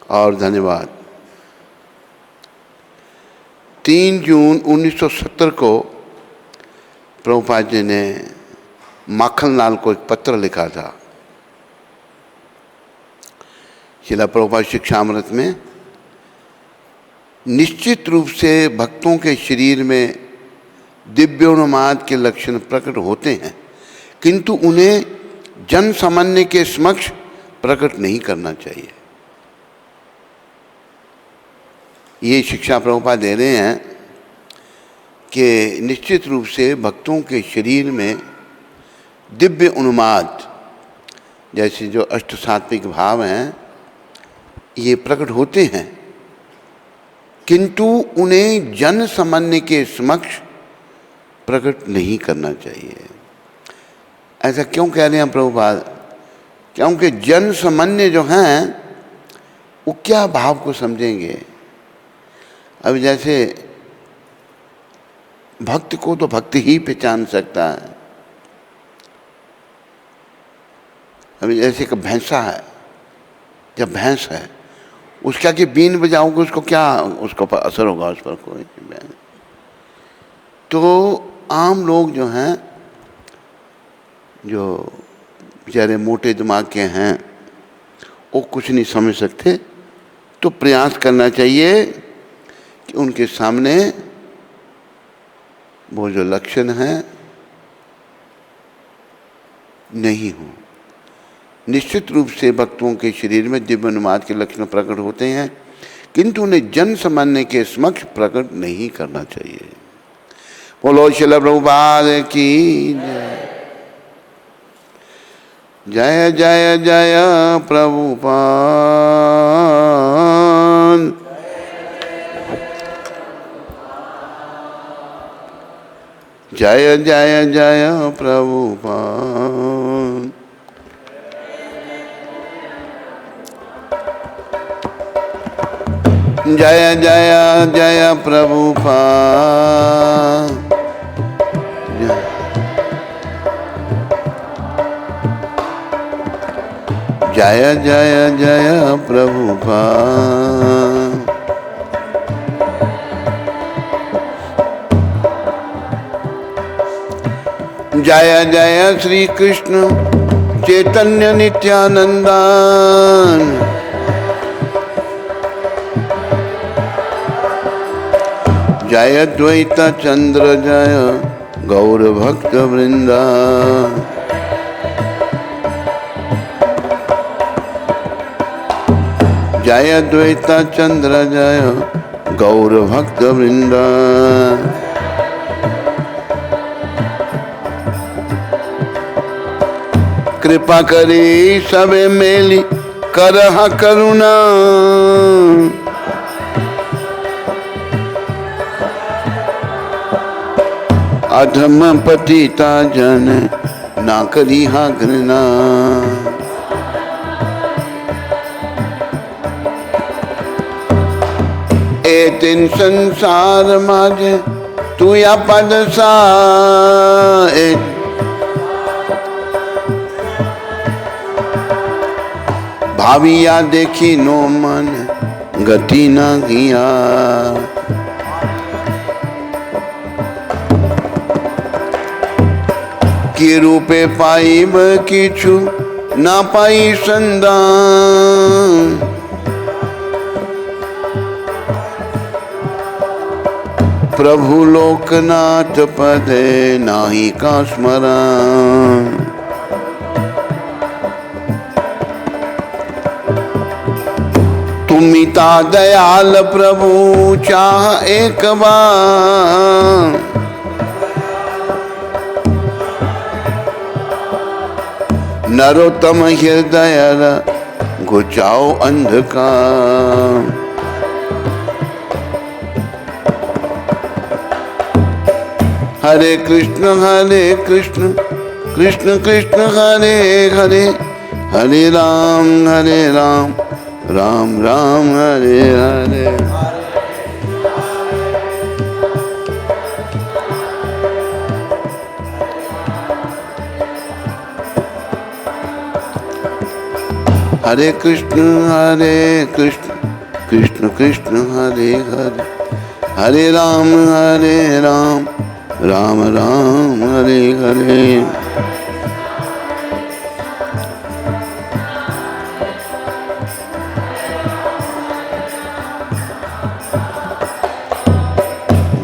और धन्यवाद। 3 जून 1970 को प्रभुपाद जी ने माखनलाल को एक पत्र लिखा था। श्रील प्रभुपाद शिक्षामृत में निश्चित रूप से भक्तों के शरीर में दिव्योन्माद के लक्षण प्रकट होते हैं, किंतु उन्हें जन सामान्य के समक्ष प्रकट नहीं करना चाहिए। ये शिक्षा प्रभुपाद दे रहे हैं कि निश्चित रूप से भक्तों के शरीर में दिव्य उन्माद जैसे जो अष्ट सात्विक भाव हैं ये प्रकट होते हैं, किंतु उन्हें जन सामान्य के समक्ष प्रकट नहीं करना चाहिए। ऐसा क्यों कह रहे हैं प्रभुपाद? क्योंकि जन सामान्य जो हैं वो क्या भाव को समझेंगे। अब जैसे भक्त को तो भक्त ही पहचान सकता है। अभी जैसे एक भैंसा है, जब भैंस है उसका कि बीन बजाओगे उसको क्या उसको पर असर होगा उस पर कोई। तो आम लोग जो हैं जो बेचारे मोटे दिमाग के हैं वो कुछ नहीं समझ सकते, तो प्रयास करना चाहिए कि उनके सामने वो जो लक्षण हैं नहीं हो। निश्चित रूप से भक्तों के शरीर में दिव्य उन्माद के लक्षण प्रकट होते हैं, किंतु उन्हें जन सामान्य के समक्ष प्रकट नहीं करना चाहिए। बोलो श्रील प्रभुपाद की जय जय जय प्रभुपाद। जय जय जय प्रभुपाद। जय जय जय प्रभुपाद। जय जय जय प्रभुपाद। जय जय श्री कृष्ण चैतन्य नित्यानंद। जय द्वैत चंद्र जय गौर भक्त वृंदा। जय द्वैत चंद्र जय गौर भक्त वृंदा। कृपा करी सबे मेली करह करुणा। अधम पतिता जन ना करी हा घृणा। ए तीन संसार माजे तू या पद सा। भाविया देखी नो मन गति न किया। कि रूपे पाई किछु ना पाई संदान। प्रभु लोकनाथ पदे नाही का स्मरण। तुमिता दयाल प्रभु चाह एक बार। नरोत्तम हृदय घुचाओ अंधकार। हरे कृष्ण कृष्ण कृष्ण हरे हरे। हरे राम राम राम हरे हरे। हरे कृष्ण कृष्ण कृष्ण हरे हरे, हरे राम राम राम हरे हरे।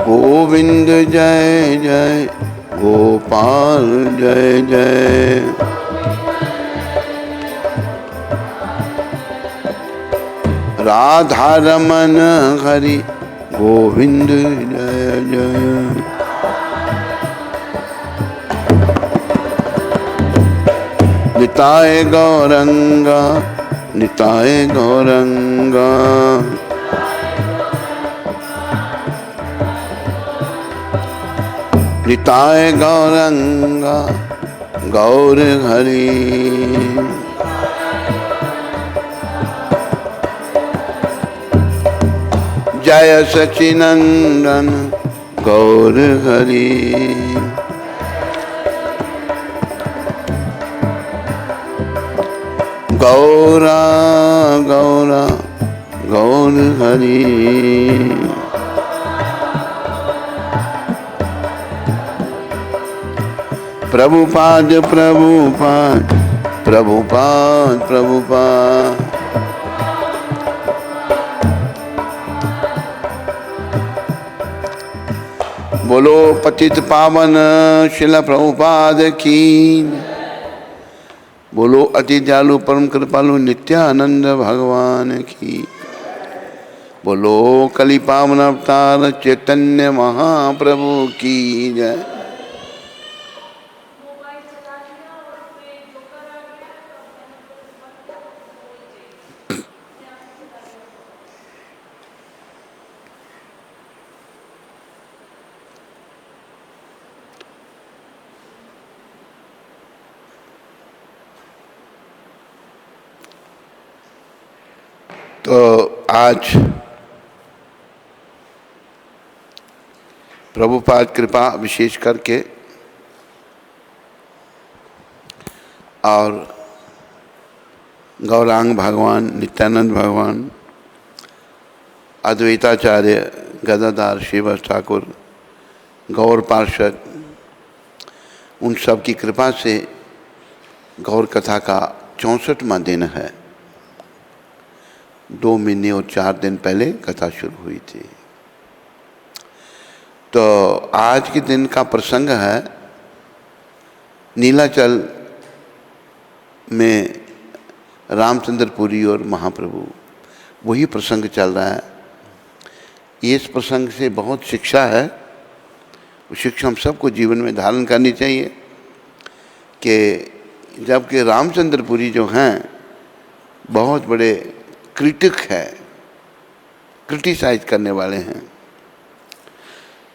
गोविंद जय जय, गोपाल जय जय। राधा रमन हरि गोविंद जय जय। निताय गौरंगा निताय गौरंगा, निताय गौरंगा गौर हरि। जय सचिनंदन गौर हरि। गौरा गौरा गौर हरि। प्रभुपाद प्रभुपाद प्रभुपाद प्रभुपाद। बोलो पतित पावन शिला प्रभुपाद की। बोलो अति दयालु परम कृपालु नित्यानंद भगवान की। बोलो कली पावन अवतार चैतन्य महाप्रभु की जय। तो आज प्रभुपाद कृपा विशेष करके और गौरांग भगवान नित्यानंद भगवान अद्वैताचार्य गदाधार श्रीवास ठाकुर गौर पार्षद, उन सब की कृपा से गौर कथा का 64वां दिन है। 2 महीने और 4 दिन पहले कथा शुरू हुई थी। तो आज के दिन का प्रसंग है नीलाचल में रामचंद्रपुरी और महाप्रभु, वही प्रसंग चल रहा है। इस प्रसंग से बहुत शिक्षा है। शिक्षा हम सबको जीवन में धारण करनी चाहिए कि जबकि रामचंद्रपुरी जो हैं बहुत बड़े क्रिटिक है, क्रिटिसाइज करने वाले हैं,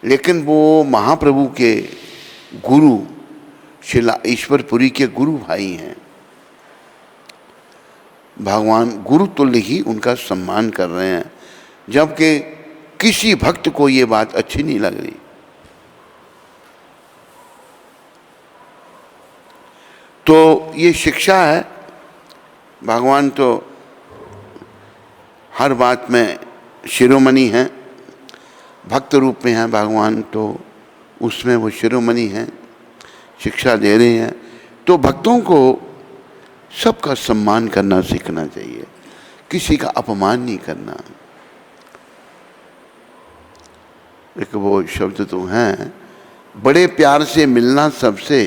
लेकिन वो महाप्रभु के गुरु शिला ईश्वरपुरी के गुरु भाई हैं। भगवान गुरु तुल्य ही उनका सम्मान कर रहे हैं, जबकि किसी भक्त को ये बात अच्छी नहीं लग रही। तो ये शिक्षा है। भगवान तो हर बात में शिरोमणि हैं, भक्त रूप में हैं भगवान, तो उसमें वो शिरोमणि हैं, शिक्षा दे रहे हैं। तो भक्तों को सबका सम्मान करना सीखना चाहिए, किसी का अपमान नहीं करना। एक वो शब्द तो हैं, बड़े प्यार से मिलना सबसे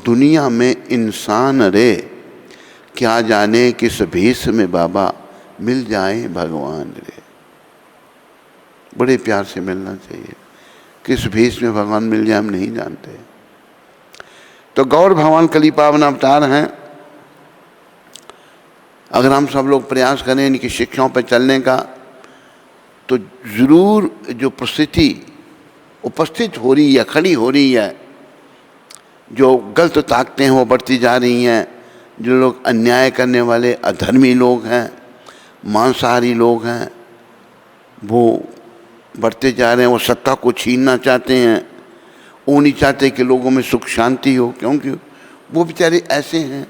दुनिया में इंसान रे, क्या जाने किस भेष में बाबा मिल जाए भगवान रे। बड़े प्यार से मिलना चाहिए, किस भेष में भगवान मिल जाए हम नहीं जानते। तो गौर भगवान कली पावन अवतार हैं। अगर हम सब लोग प्रयास करें इनकी शिक्षाओं पर चलने का, तो ज़रूर जो परिस्थिति उपस्थित हो रही है, खड़ी हो रही है, जो गलत ताकतें हैं वो बढ़ती जा रही हैं, जो लोग अन्याय करने वाले अधर्मी लोग हैं, मांसाहारी लोग हैं, वो बढ़ते जा रहे हैं। वो सत्ता को छीनना चाहते हैं, वो नहीं चाहते कि लोगों में सुख शांति हो, क्योंकि वो बेचारे ऐसे हैं।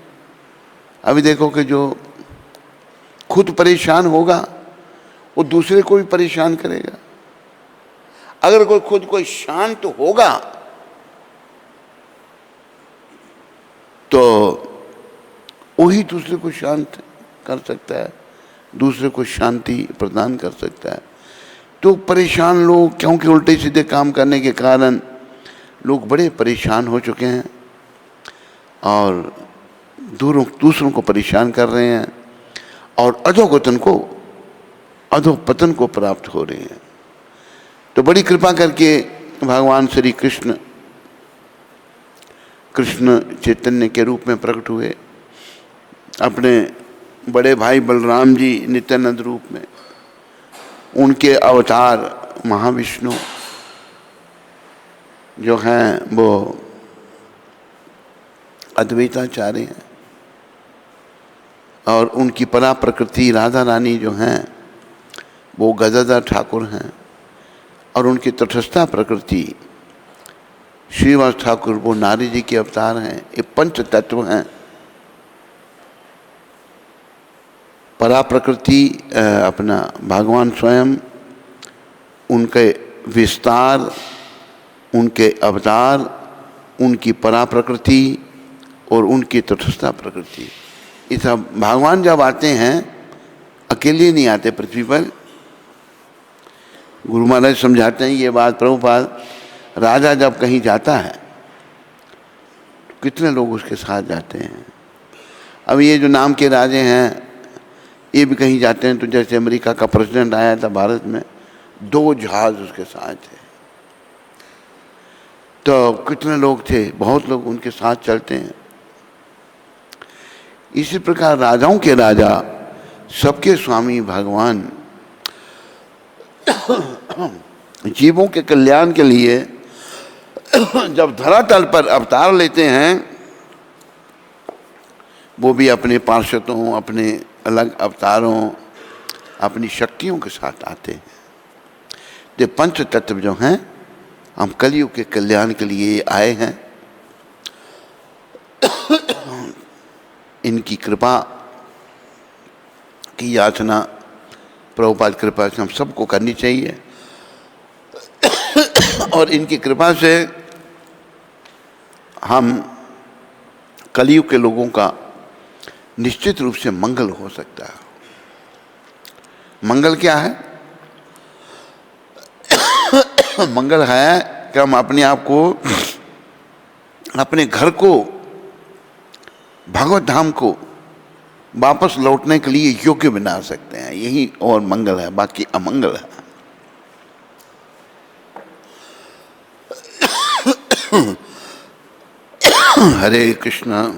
अभी देखो कि जो खुद परेशान होगा वो दूसरे को भी परेशान करेगा। अगर कोई खुद कोई शांत होगा तो वही दूसरे को शांत कर सकता है, दूसरे को शांति प्रदान कर सकता है। तो परेशान लोग, क्योंकि उल्टे सीधे काम करने के कारण लोग बड़े परेशान हो चुके हैं और दूसरों को परेशान कर रहे हैं और अधोपतन को प्राप्त हो रहे हैं। तो बड़ी कृपा करके भगवान श्री कृष्ण चैतन्य के रूप में प्रकट हुए, अपने बड़े भाई बलराम जी नित्यानंद रूप में, उनके अवतार महाविष्णु जो हैं वो अद्वैताचार्य हैं, और उनकी परा प्रकृति राधा रानी जो हैं वो गदाधर ठाकुर हैं, और उनकी तटस्था प्रकृति श्रीवास ठाकुर वो नारी जी के अवतार हैं। ये पंच तत्व हैं। परा प्रकृति अपना भगवान स्वयं, उनके विस्तार, उनके अवतार, उनकी परा प्रकृति और उनकी तटस्था प्रकृति, ये सब भगवान जब आते हैं अकेले नहीं आते पृथ्वी पर। गुरु महाराज समझाते हैं ये बात, प्रभुपाद, राजा जब कहीं जाता है तो कितने लोग उसके साथ जाते हैं। अब ये जो नाम के राजे हैं ये भी कहीं जाते हैं, तो जैसे अमेरिका का प्रेसिडेंट आया था भारत में, 2 जहाज उसके साथ थे, तो कितने लोग थे, बहुत लोग उनके साथ चलते हैं। इसी प्रकार राजाओं के राजा, सबके स्वामी भगवान जीवों के कल्याण के लिए जब धरातल पर अवतार लेते हैं, वो भी अपने पार्षदों, अपने अलग अवतारों, अपनी शक्तियों के साथ आते हैं। ये पंच तत्व जो हैं, हम कलयुग के कल्याण के लिए आए हैं। इनकी कृपा की याचना प्रभुपाद कृपा से हम सबको करनी चाहिए, और इनकी कृपा से हम कलयुग के लोगों का निश्चित रूप से मंगल हो सकता है। मंगल क्या है? मंगल है कि हम अपने आप को, अपने घर को, भगवत धाम को वापस लौटने के लिए योग्य बना सकते हैं। यही और मंगल है, बाकी अमंगल है। हरे कृष्णा।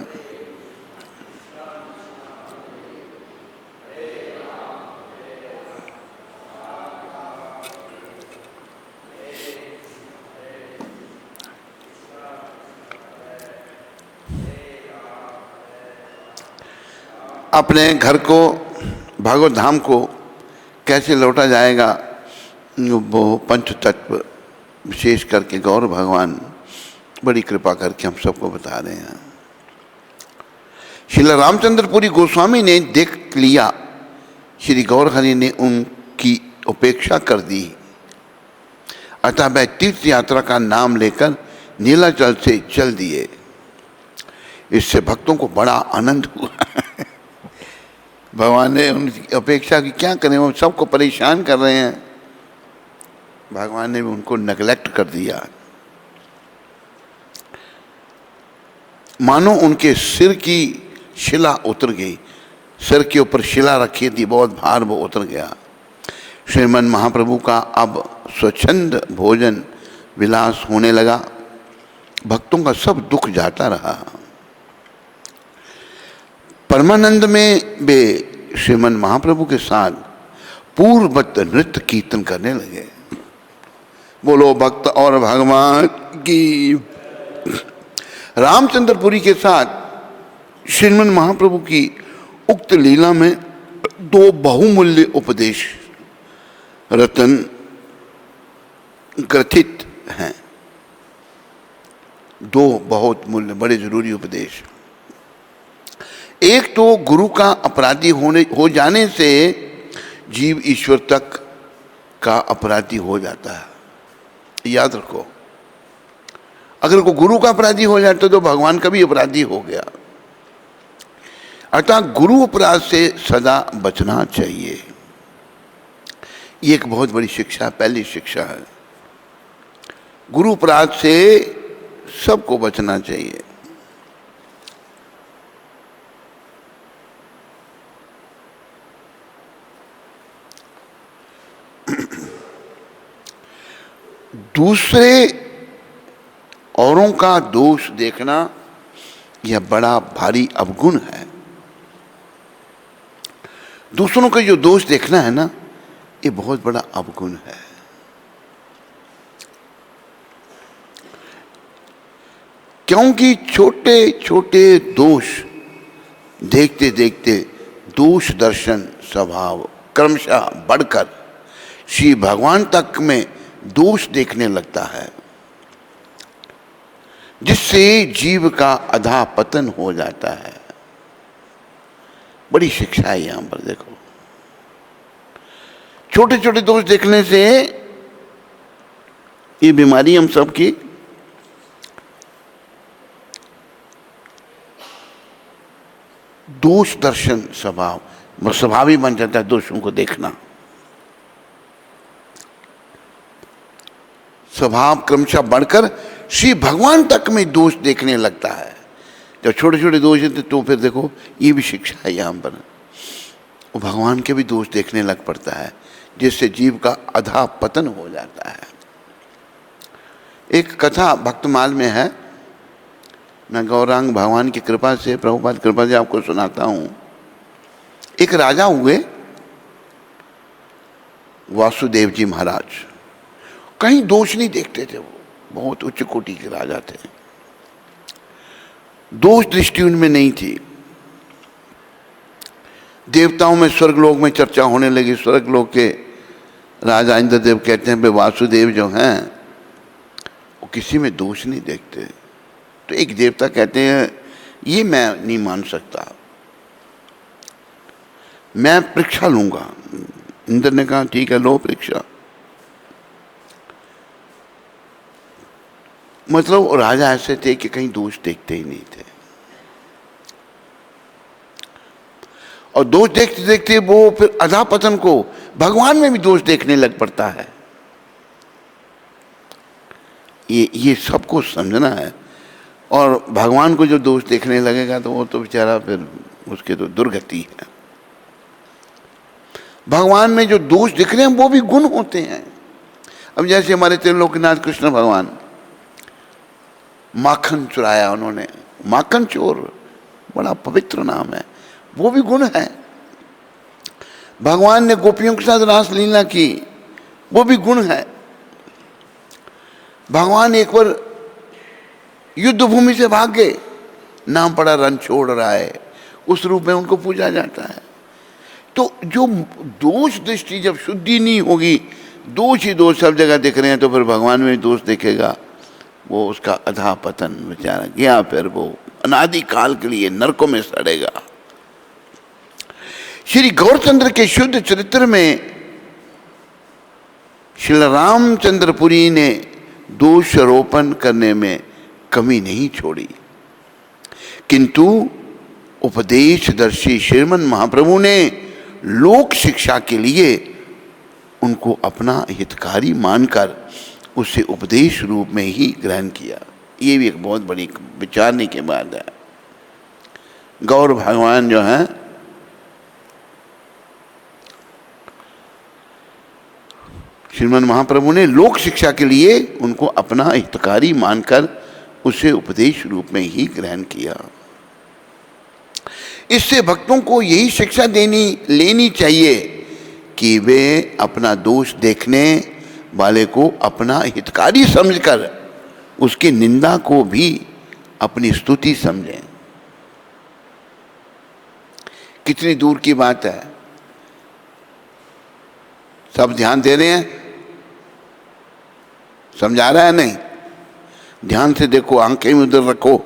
अपने घर को, भगवत धाम को कैसे लौटा जाएगा, वो पंच तत्व विशेष करके गौर भगवान बड़ी कृपा करके हम सबको बता रहे हैं। श्रील रामचंद्रपुरी गोस्वामी ने देख लिया, श्री गौर हरि ने उनकी उपेक्षा कर दी, अतः वह तीर्थ यात्रा का नाम लेकर नीलाचल से चल दिए। इससे भक्तों को बड़ा आनंद हुआ। भगवान ने उनकी अपेक्षा की, क्या करें, वो सबको परेशान कर रहे हैं, भगवान ने उनको नेगलेक्ट कर दिया। मानो उनके सिर की शिला उतर गई, सिर के ऊपर शिला रखी थी, बहुत भार वो उतर गया। श्रीमन महाप्रभु का अब स्वच्छंद भोजन विलास होने लगा, भक्तों का सब दुख जाता रहा। परमानंद में वे श्रीमन महाप्रभु के साथ पूर्ववत नृत्य कीर्तन करने लगे। बोलो भक्त और भगवान की। रामचंद्रपुरी के साथ श्रीमन महाप्रभु की उक्त लीला में 2 बहुमूल्य उपदेश रतन ग्रथित हैं। 2 बहुत मूल्य, बड़े जरूरी उपदेश। एक तो गुरु का अपराधी हो जाने से जीव ईश्वर तक का अपराधी हो जाता है। याद रखो, अगर कोई गुरु का अपराधी हो जाता तो भगवान का भी अपराधी हो गया। अतः गुरु अपराध से सदा बचना चाहिए। ये एक बहुत बड़ी शिक्षा, पहली शिक्षा है। गुरु अपराध से सबको बचना चाहिए। दूसरे औरों का दोष देखना यह बड़ा भारी अवगुण है। दूसरों का जो दोष देखना है ना, ये बहुत बड़ा अवगुण है। क्योंकि छोटे छोटे दोष देखते देखते दोष दर्शन स्वभाव क्रमशः बढ़कर श्री भगवान तक में दोष देखने लगता है, जिससे जीव का अधा पतन हो जाता है। बड़ी शिक्षा है यहां पर। देखो, छोटे छोटे दोष देखने से ये बीमारी हम सबकी दोष दर्शन स्वभाव ही बन जाता है, दोषों को देखना। स्वभाव क्रमशः बढ़कर श्री भगवान तक में दोष देखने लगता है। जब छोटे छोटे दोष होते तो फिर देखो, ये भी शिक्षा है यहाँ पर, वो भगवान के भी दोष देखने लग पड़ता है, जिससे जीव का अधा पतन हो जाता है। एक कथा भक्तमाल में है, मैं गौरांग भगवान की कृपा से, प्रभुपाद कृपा से आपको सुनाता हूँ। एक राजा हुए वासुदेव जी महाराज, कहीं दोष नहीं देखते थे। वो बहुत उच्च कोटि के राजा थे, दोष दृष्टि उनमें नहीं थी। देवताओं में स्वर्गलोक में चर्चा होने लगी। स्वर्गलोक के राजा इंद्रदेव कहते हैं वे वासुदेव जो हैं वो किसी में दोष नहीं देखते। तो एक देवता कहते हैं ये मैं नहीं मान सकता, मैं परीक्षा लूंगा। इंद्र ने कहा ठीक है, लो परीक्षा। मतलब राजा ऐसे थे कि कहीं दोष देखते ही नहीं थे, और दोष देखते देखते वो फिर अधापतन को भगवान में भी दोष देखने लग पड़ता है। ये सबको समझना है। और भगवान को जो दोष देखने लगेगा तो वो तो बेचारा फिर उसके तो दुर्गति है। भगवान में जो दोष दिख रहे हैं वो भी गुण होते हैं। अब जैसे हमारे त्रिलोकीनाथ कृष्ण भगवान, माखन चुराया उन्होंने, माखन चोर बड़ा पवित्र नाम है, वो भी गुण है। भगवान ने गोपियों के साथ रास लीला की, वो भी गुण है। भगवान एक बार युद्ध भूमि से भाग गए, नाम पड़ा रण छोड़ रहा है, उस रूप में उनको पूजा जाता है। तो जो दोष दृष्टि जब शुद्धि नहीं होगी, दोष ही दोष सब जगह दिख रहे हैं, तो फिर भगवान में दोष दिखेगा, वो उसका अधा पतन बेचारा गया, फिर वो अनादि काल के लिए नरकों में सड़ेगा। श्री गौरचंद्र के शुद्ध चरित्र में श्री रामचंद्रपुरी ने दोषारोपण करने में कमी नहीं छोड़ी, किंतु उपदेशदर्शी श्रीमन महाप्रभु ने लोक शिक्षा के लिए उनको अपना हितकारी मानकर उसे उपदेश रूप में ही ग्रहण किया। ये भी एक बहुत बड़ी विचारने की बात है। गौर भगवान जो हैं श्रीमन महाप्रभु ने लोक शिक्षा के लिए उनको अपना हितकारी मानकर उसे उपदेश रूप में ही ग्रहण किया। इससे भक्तों को यही शिक्षा लेनी चाहिए कि वे अपना दोष देखने वाले को अपना हितकारी समझकर उसकी निंदा को भी अपनी स्तुति समझें। कितनी दूर की बात है, सब ध्यान दे रहे हैं, समझा रहा है नहीं? ध्यान से देखो, आंखें में उधर रखो,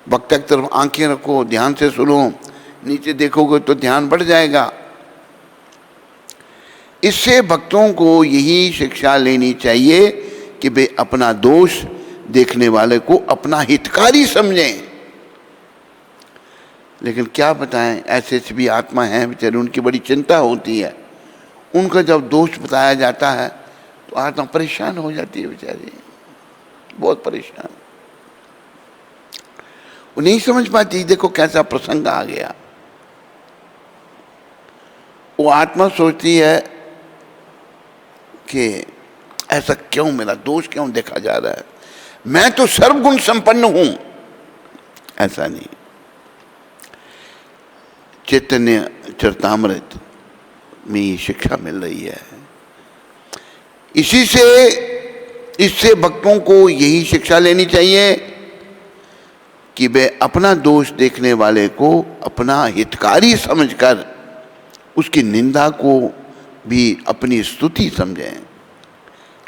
वक्ता की तरफ आंखें रखो, ध्यान से सुनो, नीचे देखोगे तो ध्यान बढ़ जाएगा। इससे भक्तों को यही शिक्षा लेनी चाहिए कि वे अपना दोष देखने वाले को अपना हितकारी समझें। लेकिन क्या बताएं, ऐसे भी आत्मा हैं बेचारे, उनकी बड़ी चिंता होती है। उनका जब दोष बताया जाता है तो आत्मा परेशान हो जाती है बेचारी, बहुत परेशान। वो नहीं समझ पाती, देखो कैसा प्रसंग आ गया। वो आत्मा सोचती है कि ऐसा क्यों, मेरा दोष क्यों देखा जा रहा है, मैं तो सर्वगुण संपन्न हूं। ऐसा नहीं। चैतन्य चरितामृत में ये शिक्षा मिल रही है। इससे भक्तों को यही शिक्षा लेनी चाहिए कि वे अपना दोष देखने वाले को अपना हितकारी समझकर उसकी निंदा को भी अपनी स्तुति समझें।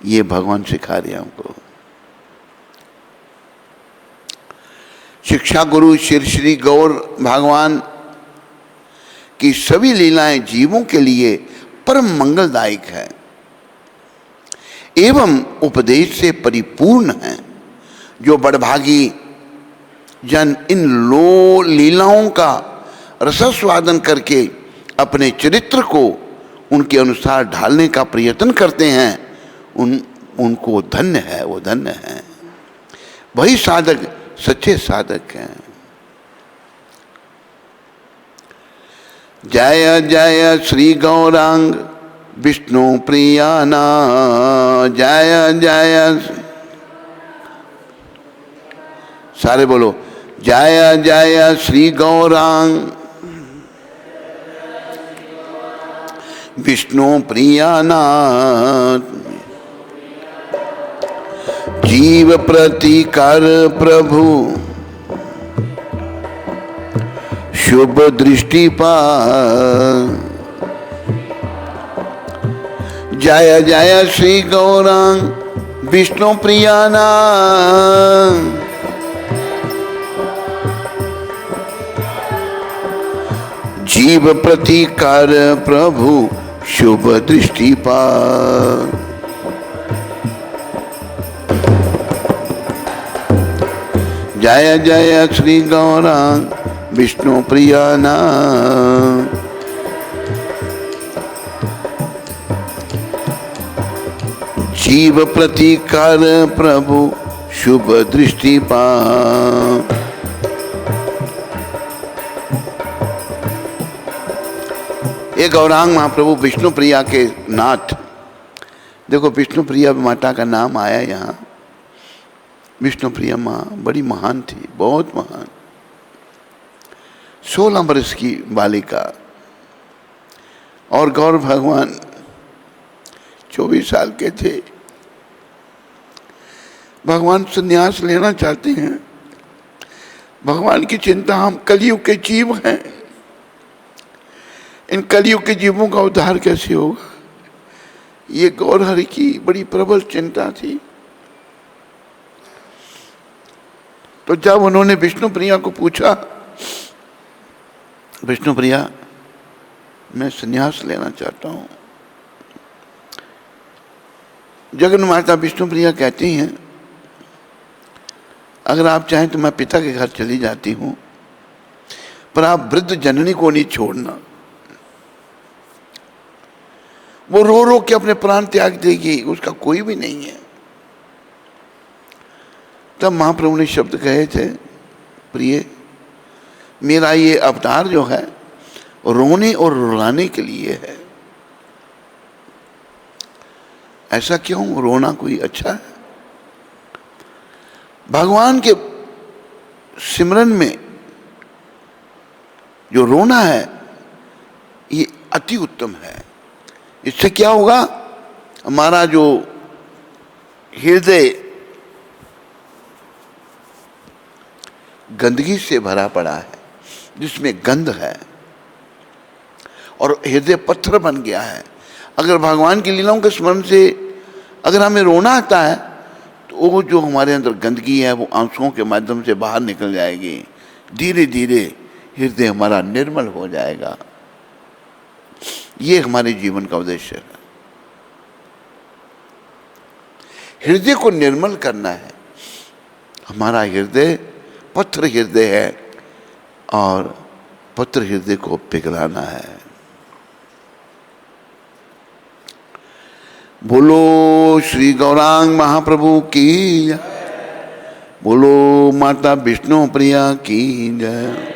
ये भगवान सिखा रहे हैं हमको। शिक्षा गुरु श्री गौर भगवान की सभी लीलाएं जीवों के लिए परम मंगलदायक है एवं उपदेश से परिपूर्ण है। जो बड़भागी जन इन लीलाओं का रसास्वादन करके अपने चरित्र को उनके अनुसार ढालने का प्रयत्न करते हैं, उनको धन्य है, वो धन्य है। वही साधक सच्चे साधक हैं। जय जय श्री गौरांग विष्णु प्रियाना, जय जय, सारे बोलो, जय जय श्री गौरांग विष्णु प्रियाना, जीव प्रति कर प्रभु शुभ दृष्टि पार। जय जय श्री गौरांग विष्णु प्रियाना, जीव प्रति कर प्रभु शुभ दृष्टि पार। जय जय श्री गौरांग विष्णु प्रियाना, जीव प्रति कर प्रभु शुभ दृष्टि पार। ये गौरांग महाप्रभु विष्णु प्रिया के नाथ। देखो विष्णु प्रिया माता का नाम आया यहाँ। विष्णु प्रिया माँ बड़ी महान थी, बहुत महान। 16 वर्ष की बालिका और गौर भगवान 24 साल के थे। भगवान संन्यास लेना चाहते हैं। भगवान की चिंता, हम कलयुग के जीव हैं, इन कलयुग के जीवों का उद्धार कैसे होगा, ये गौर हरि की बड़ी प्रबल चिंता थी। तो जब उन्होंने विष्णु प्रिया को पूछा, विष्णु प्रिया मैं संन्यास लेना चाहता हूं, जगन माता विष्णु प्रिया कहती हैं अगर आप चाहें तो मैं पिता के घर चली जाती हूं, पर आप वृद्ध जननी को नहीं छोड़ना। वो रो रो के अपने प्राण त्याग देगी, उसका कोई भी नहीं है। तब महाप्रभु ने शब्द कहे थे, प्रिय मेरा ये अवतार जो है रोने और रुलाने के लिए है। ऐसा क्यों, रोना कोई अच्छा है? भगवान के सिमरन में जो रोना है ये अति उत्तम है। इससे क्या होगा, हमारा जो हृदय गंदगी से भरा पड़ा है, जिसमें गंध है और हृदय पत्थर बन गया है, अगर भगवान की लीलाओं के स्मरण से अगर हमें रोना आता है तो वो जो हमारे अंदर गंदगी है वो आंसुओं के माध्यम से बाहर निकल जाएगी। धीरे धीरे हृदय हमारा निर्मल हो जाएगा। ये हमारे जीवन का उद्देश्य है, हृदय को निर्मल करना है। हमारा हृदय पत्थर हृदय है और पत्थर हृदय को पिघलाना है। बोलो श्री गौरांग महाप्रभु की, बोलो माता विष्णु प्रिया की जय।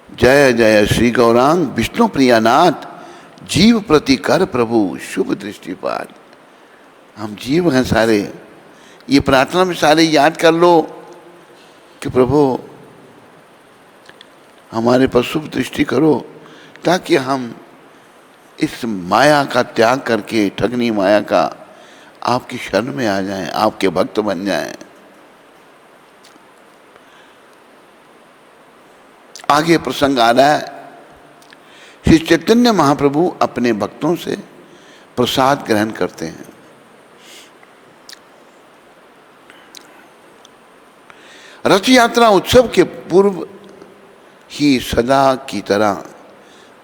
जय जय श्री गौरांग विष्णु प्रियानाथ, जीव प्रति कर प्रभु शुभ दृष्टिपात। हम जीव हैं सारे, ये प्रार्थना में सारे याद कर लो कि प्रभु हमारे पर शुभ दृष्टि करो, ताकि हम इस माया का त्याग करके, ठगनी माया का, आपकी शरण में आ जाएं, आपके भक्त बन जाएं। आगे प्रसंग आ रहा है, श्री चैतन्य महाप्रभु अपने भक्तों से प्रसाद ग्रहण करते हैं। रथ यात्रा उत्सव के पूर्व ही सदा की तरह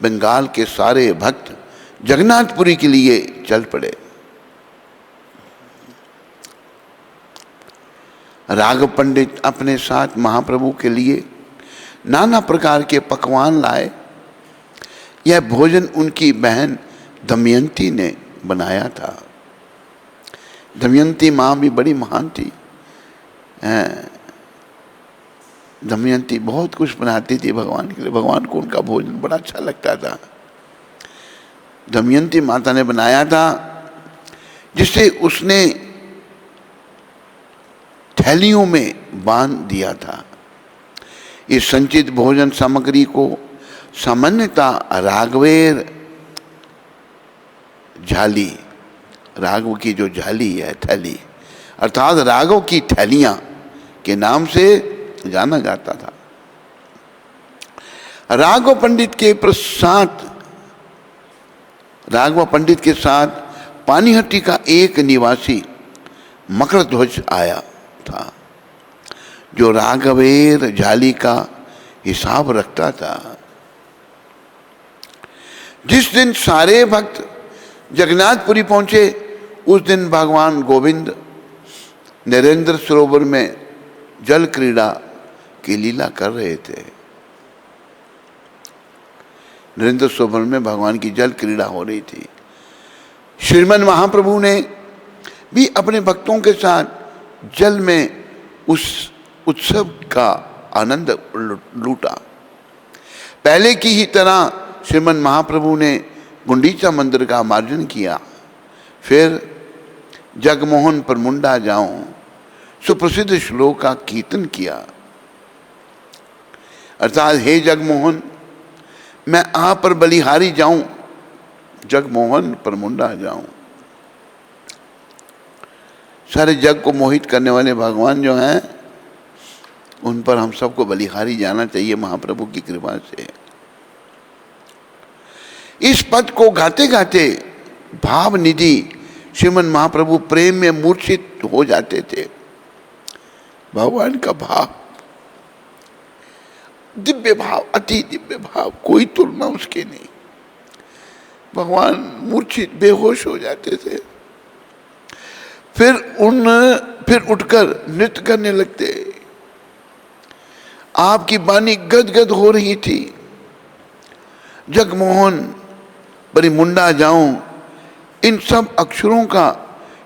बंगाल के सारे भक्त जगन्नाथपुरी के लिए चल पड़े। राघव पंडित अपने साथ महाप्रभु के लिए नाना प्रकार के पकवान लाए। यह भोजन उनकी बहन दमयंती ने बनाया था। दमयंती माँ भी बड़ी महान थी। दमयंती बहुत कुछ बनाती थी भगवान के लिए, भगवान को उनका भोजन बड़ा अच्छा लगता था। दमयंती माता ने बनाया था, जिसे उसने थैलियों में बांध दिया था। इस संचित भोजन सामग्री को सामान्यतः राघवेर झाली, राघव की जो झाली है थैली, अर्थात राघव की थैलियां के नाम से जाना जाता था। राघव पंडित के साथ पानीहट्टी का एक निवासी मकरध्वज आया था, जो राघवेर झाली का हिसाब रखता था। जिस दिन सारे भक्त जगन्नाथपुरी पहुंचे, उस दिन भगवान गोविंद नरेंद्र सरोवर में जल क्रीड़ा की लीला कर रहे थे। नरेंद्र सरोवर में भगवान की जल क्रीड़ा हो रही थी। श्रीमन महाप्रभु ने भी अपने भक्तों के साथ जल में उस उत्सव का आनंद लूटा। पहले की ही तरह श्रीमन महाप्रभु ने गुंडीचा मंदिर का मार्जन किया। फिर जगमोहन पर मुंडा जाऊं सुप्रसिद्ध श्लोक का कीर्तन किया, अर्थात हे जगमोहन मैं आप पर बलिहारी जाऊं, जगमोहन पर मुंडा जाऊं। सारे जग को मोहित करने वाले भगवान जो हैं, उन पर हम सबको बलिहारी जाना चाहिए महाप्रभु की कृपा से। इस पद को गाते गाते भाव निधि श्रीमन महाप्रभु प्रेम में मूर्छित हो जाते थे। भगवान का भाव, दिव्य भाव, अति दिव्य भाव, कोई तुलना उसके नहीं। भगवान मूर्छित बेहोश हो जाते थे। फिर उठकर नृत्य करने लगते। आपकी वाणी गदगद हो रही थी। जगमोहन बड़ी मुंडा जाऊं, इन सब अक्षरों का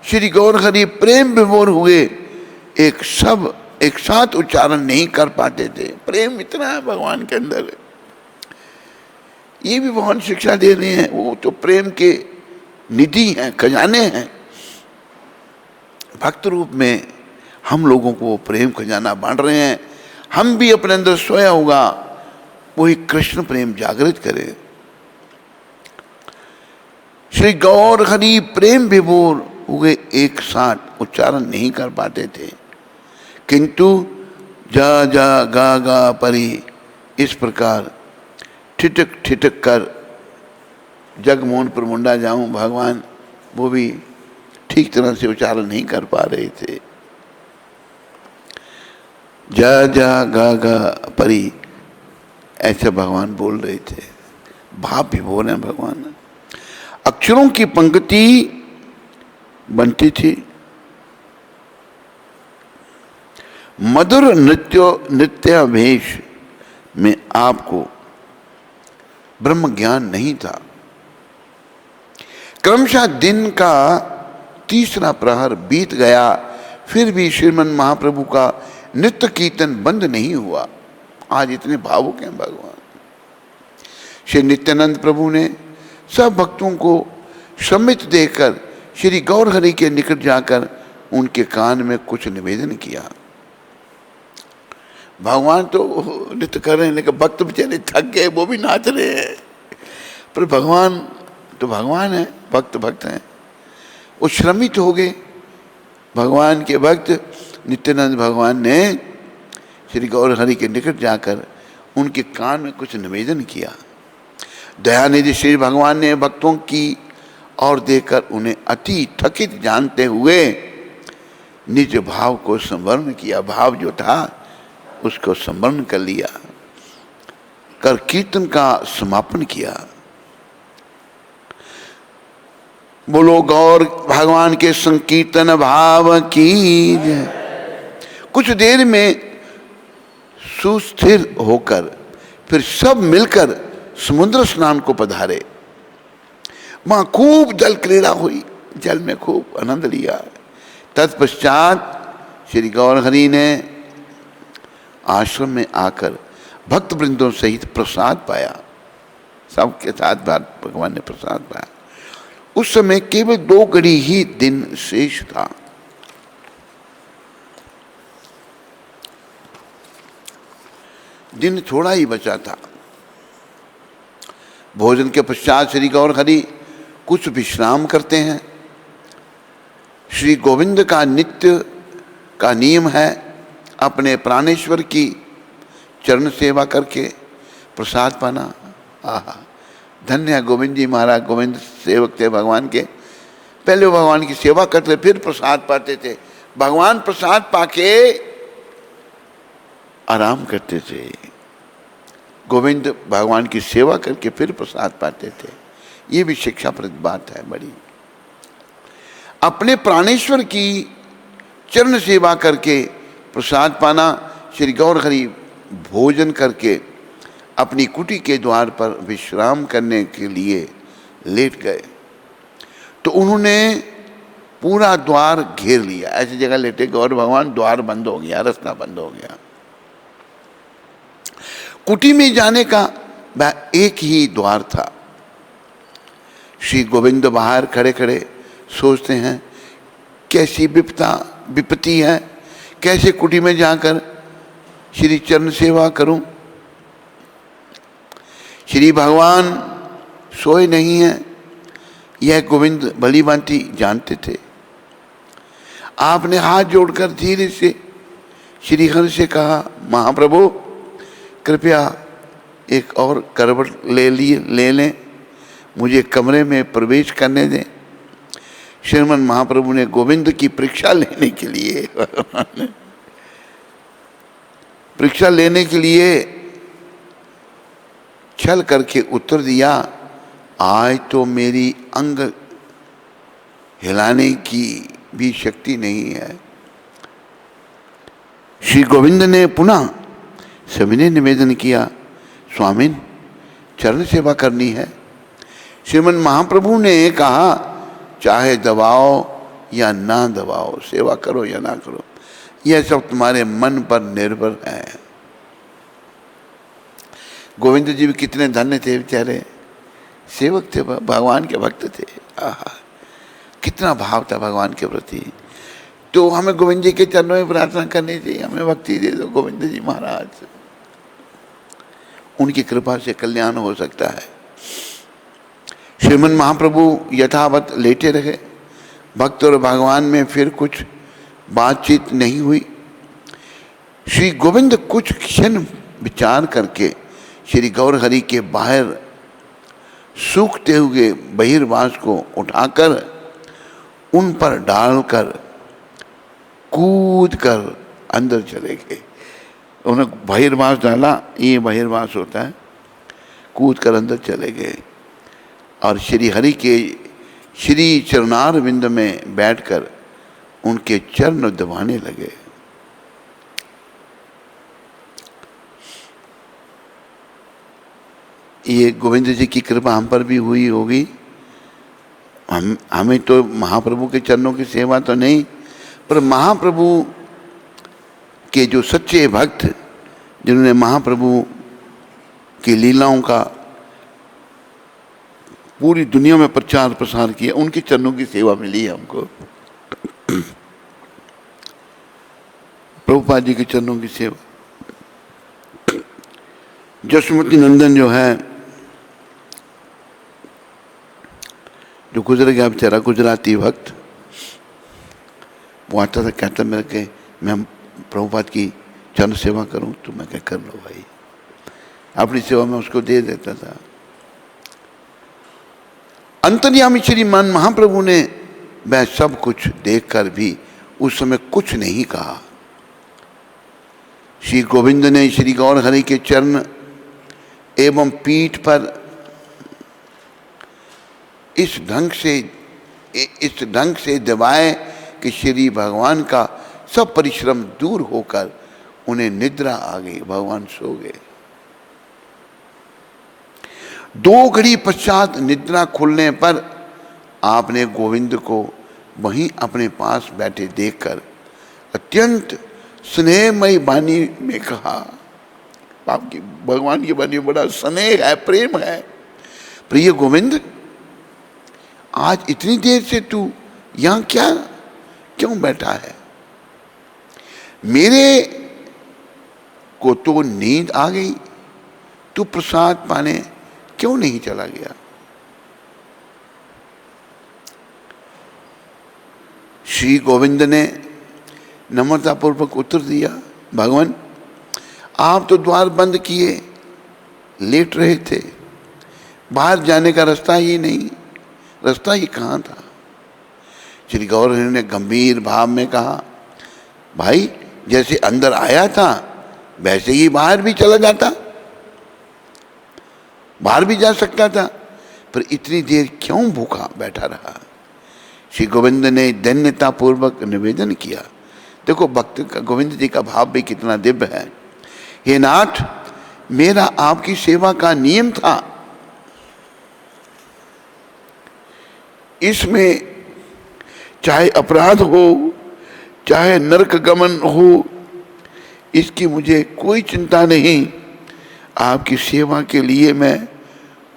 श्री गौर हरि प्रेम विभोर हुए एक साथ उच्चारण नहीं कर पाते थे। प्रेम इतना है भगवान के अंदर। ये भी भगवान शिक्षा दे रहे हैं, वो तो प्रेम के निधि हैं, खजाने हैं। भक्त रूप में हम लोगों को प्रेम खजाना बांट रहे हैं। हम भी अपने अंदर सोया होगा वही कृष्ण प्रेम जागृत करें। श्री गौर हरि प्रेम विभोर हुए एक साथ उच्चारण नहीं कर पाते थे, किंतु जा जा गा गा परी इस प्रकार ठिठक ठिठक कर जगमोहन पर मुंडा जाऊं, भगवान वो भी ठीक तरह से उच्चारण नहीं कर पा रहे थे। जा जा गा गा परी, ऐसे भगवान बोल रहे थे। भाव भी बोल रहे हैं भगवान। अक्षरों की पंक्ति बनती थी, मधुर नृत्यावेश में आपको ब्रह्म ज्ञान नहीं था। क्रमशः दिन का तीसरा प्रहर बीत गया, फिर भी श्रीमन महाप्रभु का नित्य कीर्तन बंद नहीं हुआ। आज इतने भावुक हैं भगवान। श्री नित्यानंद प्रभु ने सब भक्तों को सम्मित देखकर श्री गौर हरि के निकट जाकर उनके कान में कुछ निवेदन किया। भगवान तो नृत्य कर रहे हैं, लेकिन भक्त बेचारे थक गए, वो भी नाच रहे हैं। पर भगवान तो भगवान है, भक्त भक्त हैं, वो श्रमित हो गए। भगवान के भक्त नित्यानंद भगवान ने श्री गौर हरि के निकट जाकर उनके कान में कुछ निवेदन किया। दयानिधि श्री भगवान ने भक्तों की ओर देखकर उन्हें अति थकित जानते हुए निज भाव को संवरण किया। भाव जो था उसको संवरण कर लिया, कर कीर्तन का समापन किया। बोलो गौर भगवान के संकीर्तन भाव की जय। कुछ देर में सुस्थिर होकर फिर सब मिलकर समुद्र स्नान को पधारे। वहां खूब जल क्रीड़ा हुई, जल में खूब आनंद लिया। तत्पश्चात श्री गौर हरि ने आश्रम में आकर भक्त वृंदों सहित प्रसाद पाया। सबके साथ भगवान ने प्रसाद पाया। उस समय केवल 2 घड़ी ही दिन शेष था। दिन थोड़ा ही बचा था। भोजन के पश्चात श्री गौर हरि कुछ विश्राम करते हैं। श्री गोविंद का नित्य का नियम है अपने प्राणेश्वर की चरण सेवा करके प्रसाद पाना। आहा, धन्य है गोविंद जी महाराज। गोविंद सेवक थे भगवान के। पहले वो भगवान की सेवा करते फिर प्रसाद पाते थे। भगवान प्रसाद पाके आराम करते थे। गोविंद भगवान की सेवा करके फिर प्रसाद पाते थे। ये भी शिक्षाप्रद बात है बड़ी। अपने प्राणेश्वर की चरण सेवा करके प्रसाद पाना। श्री गौर हरि भोजन करके अपनी कुटी के द्वार पर विश्राम करने के लिए लेट गए तो उन्होंने पूरा द्वार घेर लिया। ऐसी जगह लेटे गौर भगवान, द्वार बंद हो गया, रास्ता बंद हो गया। कुटी में जाने का एक ही द्वार था। श्री गोविंद बाहर खड़े खड़े सोचते हैं कैसी विपत्ति है, कैसे कुटी में जाकर श्री चरण सेवा करूं। श्री भगवान सोए नहीं हैं, यह गोविंद भली भांति जानते थे। आपने हाथ जोड़कर धीरे से श्री हरि से कहा, महाप्रभु कृपया एक और करवट ले लें, मुझे कमरे में प्रवेश करने दें। श्रीमन महाप्रभु ने गोविंद की परीक्षा लेने के लिए छल करके उत्तर दिया, आज तो मेरी अंग हिलाने की भी शक्ति नहीं है। श्री गोविंद ने पुनः सविनय निवेदन किया, स्वामिन चरण सेवा करनी है। श्रीमन महाप्रभु ने कहा, चाहे दबाओ या ना दबाओ, सेवा करो या ना करो, यह सब तुम्हारे मन पर निर्भर है। गोविंद जी भी कितने धन्य थे बेचारे, सेवक थे, भगवान के भक्त थे। आहा, कितना भाव था भगवान के प्रति। तो हमें गोविंद जी के चरणों में प्रार्थना करनी चाहिए, हमें भक्ति दे दो गोविंद जी महाराज, उनकी कृपा से कल्याण हो सकता है। श्रीमन महाप्रभु यथावत लेटे रहे। भक्त और भगवान में फिर कुछ बातचीत नहीं हुई। श्री गोविंद कुछ क्षण विचार करके श्री गौर हरि के बाहर सूखते हुए बहिर्वास को उठाकर उन पर डालकर कूद कर अंदर चले गए। उन्होंने बहिर्वास डाला, ये बहिर्वास होता है, कूद कर अंदर चले गए और श्री हरि के श्री चरणार विंद में बैठकर उनके चरण दबाने लगे। ये गोविंद जी की कृपा हम पर भी हुई होगी। हमें तो महाप्रभु के चरणों की सेवा तो नहीं, पर महाप्रभु के जो सच्चे भक्त जिन्होंने महाप्रभु की लीलाओं का पूरी दुनिया में प्रचार प्रसार किया, उनके चरणों की सेवा मिली है हमको। प्रभुपाद जी के चरणों की सेवा। जसमती नंदन जो है, जो गुजर गया बेचारा गुजराती भक्त, वो आता था, कहता मेरे के मैं प्रभुपाद की चरण सेवा करूं, तो मैं क्या कर लो भाई, अपनी सेवा में उसको दे देता था। अंतर्यामी श्रीमान महाप्रभु ने वह सब कुछ देखकर भी उस समय कुछ नहीं कहा। श्री गोविंद ने श्री गौर हरि के चरण एवं पीठ पर इस ढंग से दबाए कि श्री भगवान का सब परिश्रम दूर होकर उन्हें निद्रा आ गई, भगवान सो गए। 2 घड़ी पश्चात निद्रा खुलने पर आपने गोविंद को वहीं अपने पास बैठे देखकर अत्यंत स्नेहमयी वाणी में कहा, आपकी भगवान की वाणी में बड़ा स्नेह है, प्रेम है। प्रिय गोविंद, आज इतनी देर से तू यहां क्यों बैठा है? मेरे को तो नींद आ गई, तू प्रसाद पाने क्यों नहीं चला गया? श्री गोविंद ने नम्रतापूर्वक उत्तर दिया, भगवान आप तो द्वार बंद किए लेट रहे थे, बाहर जाने का रास्ता ही नहीं, रास्ता ही कहाँ था? श्री गौर हरि ने गंभीर भाव में कहा, भाई जैसे अंदर आया था वैसे ही बाहर भी चला जाता, बाहर भी जा सकता था, पर इतनी देर क्यों भूखा बैठा रहा? श्री गोविंद ने धन्यतापूर्वक निवेदन किया। देखो भक्त का, गोविंद जी का भाव भी कितना दिव्य है। हे नाथ, मेरा आपकी सेवा का नियम था, इसमें चाहे अपराध हो चाहे नरक गमन हो, इसकी मुझे कोई चिंता नहीं। आपकी सेवा के लिए मैं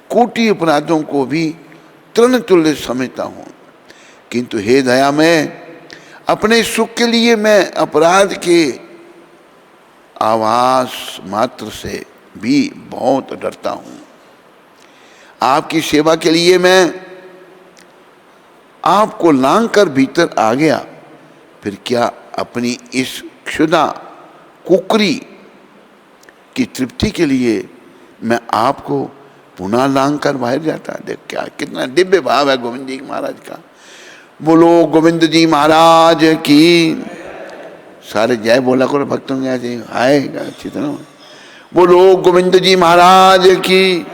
कोटि अपराधों को भी तृणतुल्य समझता हूँ, किंतु हे दया में अपने सुख के लिए मैं अपराध के आवास मात्र से भी बहुत डरता हूँ। आपकी सेवा के लिए मैं आपको लांग कर भीतर आ गया, फिर क्या अपनी इस क्षुधा कुकरी की तृप्ति के लिए मैं आपको पुनः लांग कर बाहर जाता? देख क्या कितना दिव्य भाव है गोविंद जी महाराज का। बोलो गोविंद जी महाराज की। सारे जय बोला करो भक्तों के ऐसे आएगा अच्छी तरह। बोलो गोविंद जी महाराज की।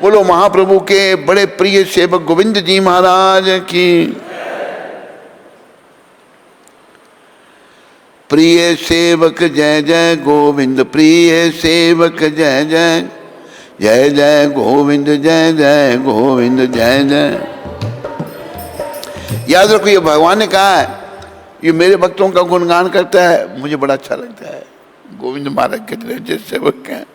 बोलो महाप्रभु के बड़े प्रिय सेवक गोविंद जी महाराज की। प्रिय सेवक जय जय गोविंद, प्रिय सेवक जय जय, जय जय गोविंद, जय जय गोविंद, जय जय। याद रखो, ये भगवान ने कहा है, ये मेरे भक्तों का गुणगान करता है, मुझे बड़ा अच्छा लगता है। गोविंद महाराज के तरह सेवक हैं,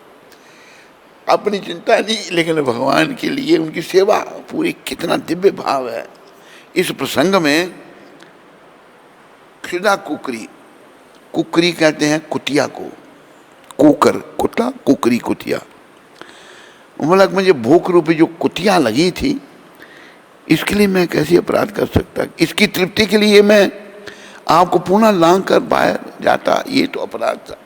अपनी चिंता नहीं, लेकिन भगवान के लिए उनकी सेवा पूरी, कितना दिव्य भाव है। इस प्रसंग में क्षुधा कुकरी, कुकरी कहते हैं कुतिया को, कुकर कुतला, कुकरी कुतिया। बोला मुझे भूख रूपी जो कुतिया लगी थी, इसके लिए मैं कैसे अपराध कर सकता? इसकी तृप्ति के लिए मैं आपको पुनः लांग कर बाहर जाता, ये तो अपराध था,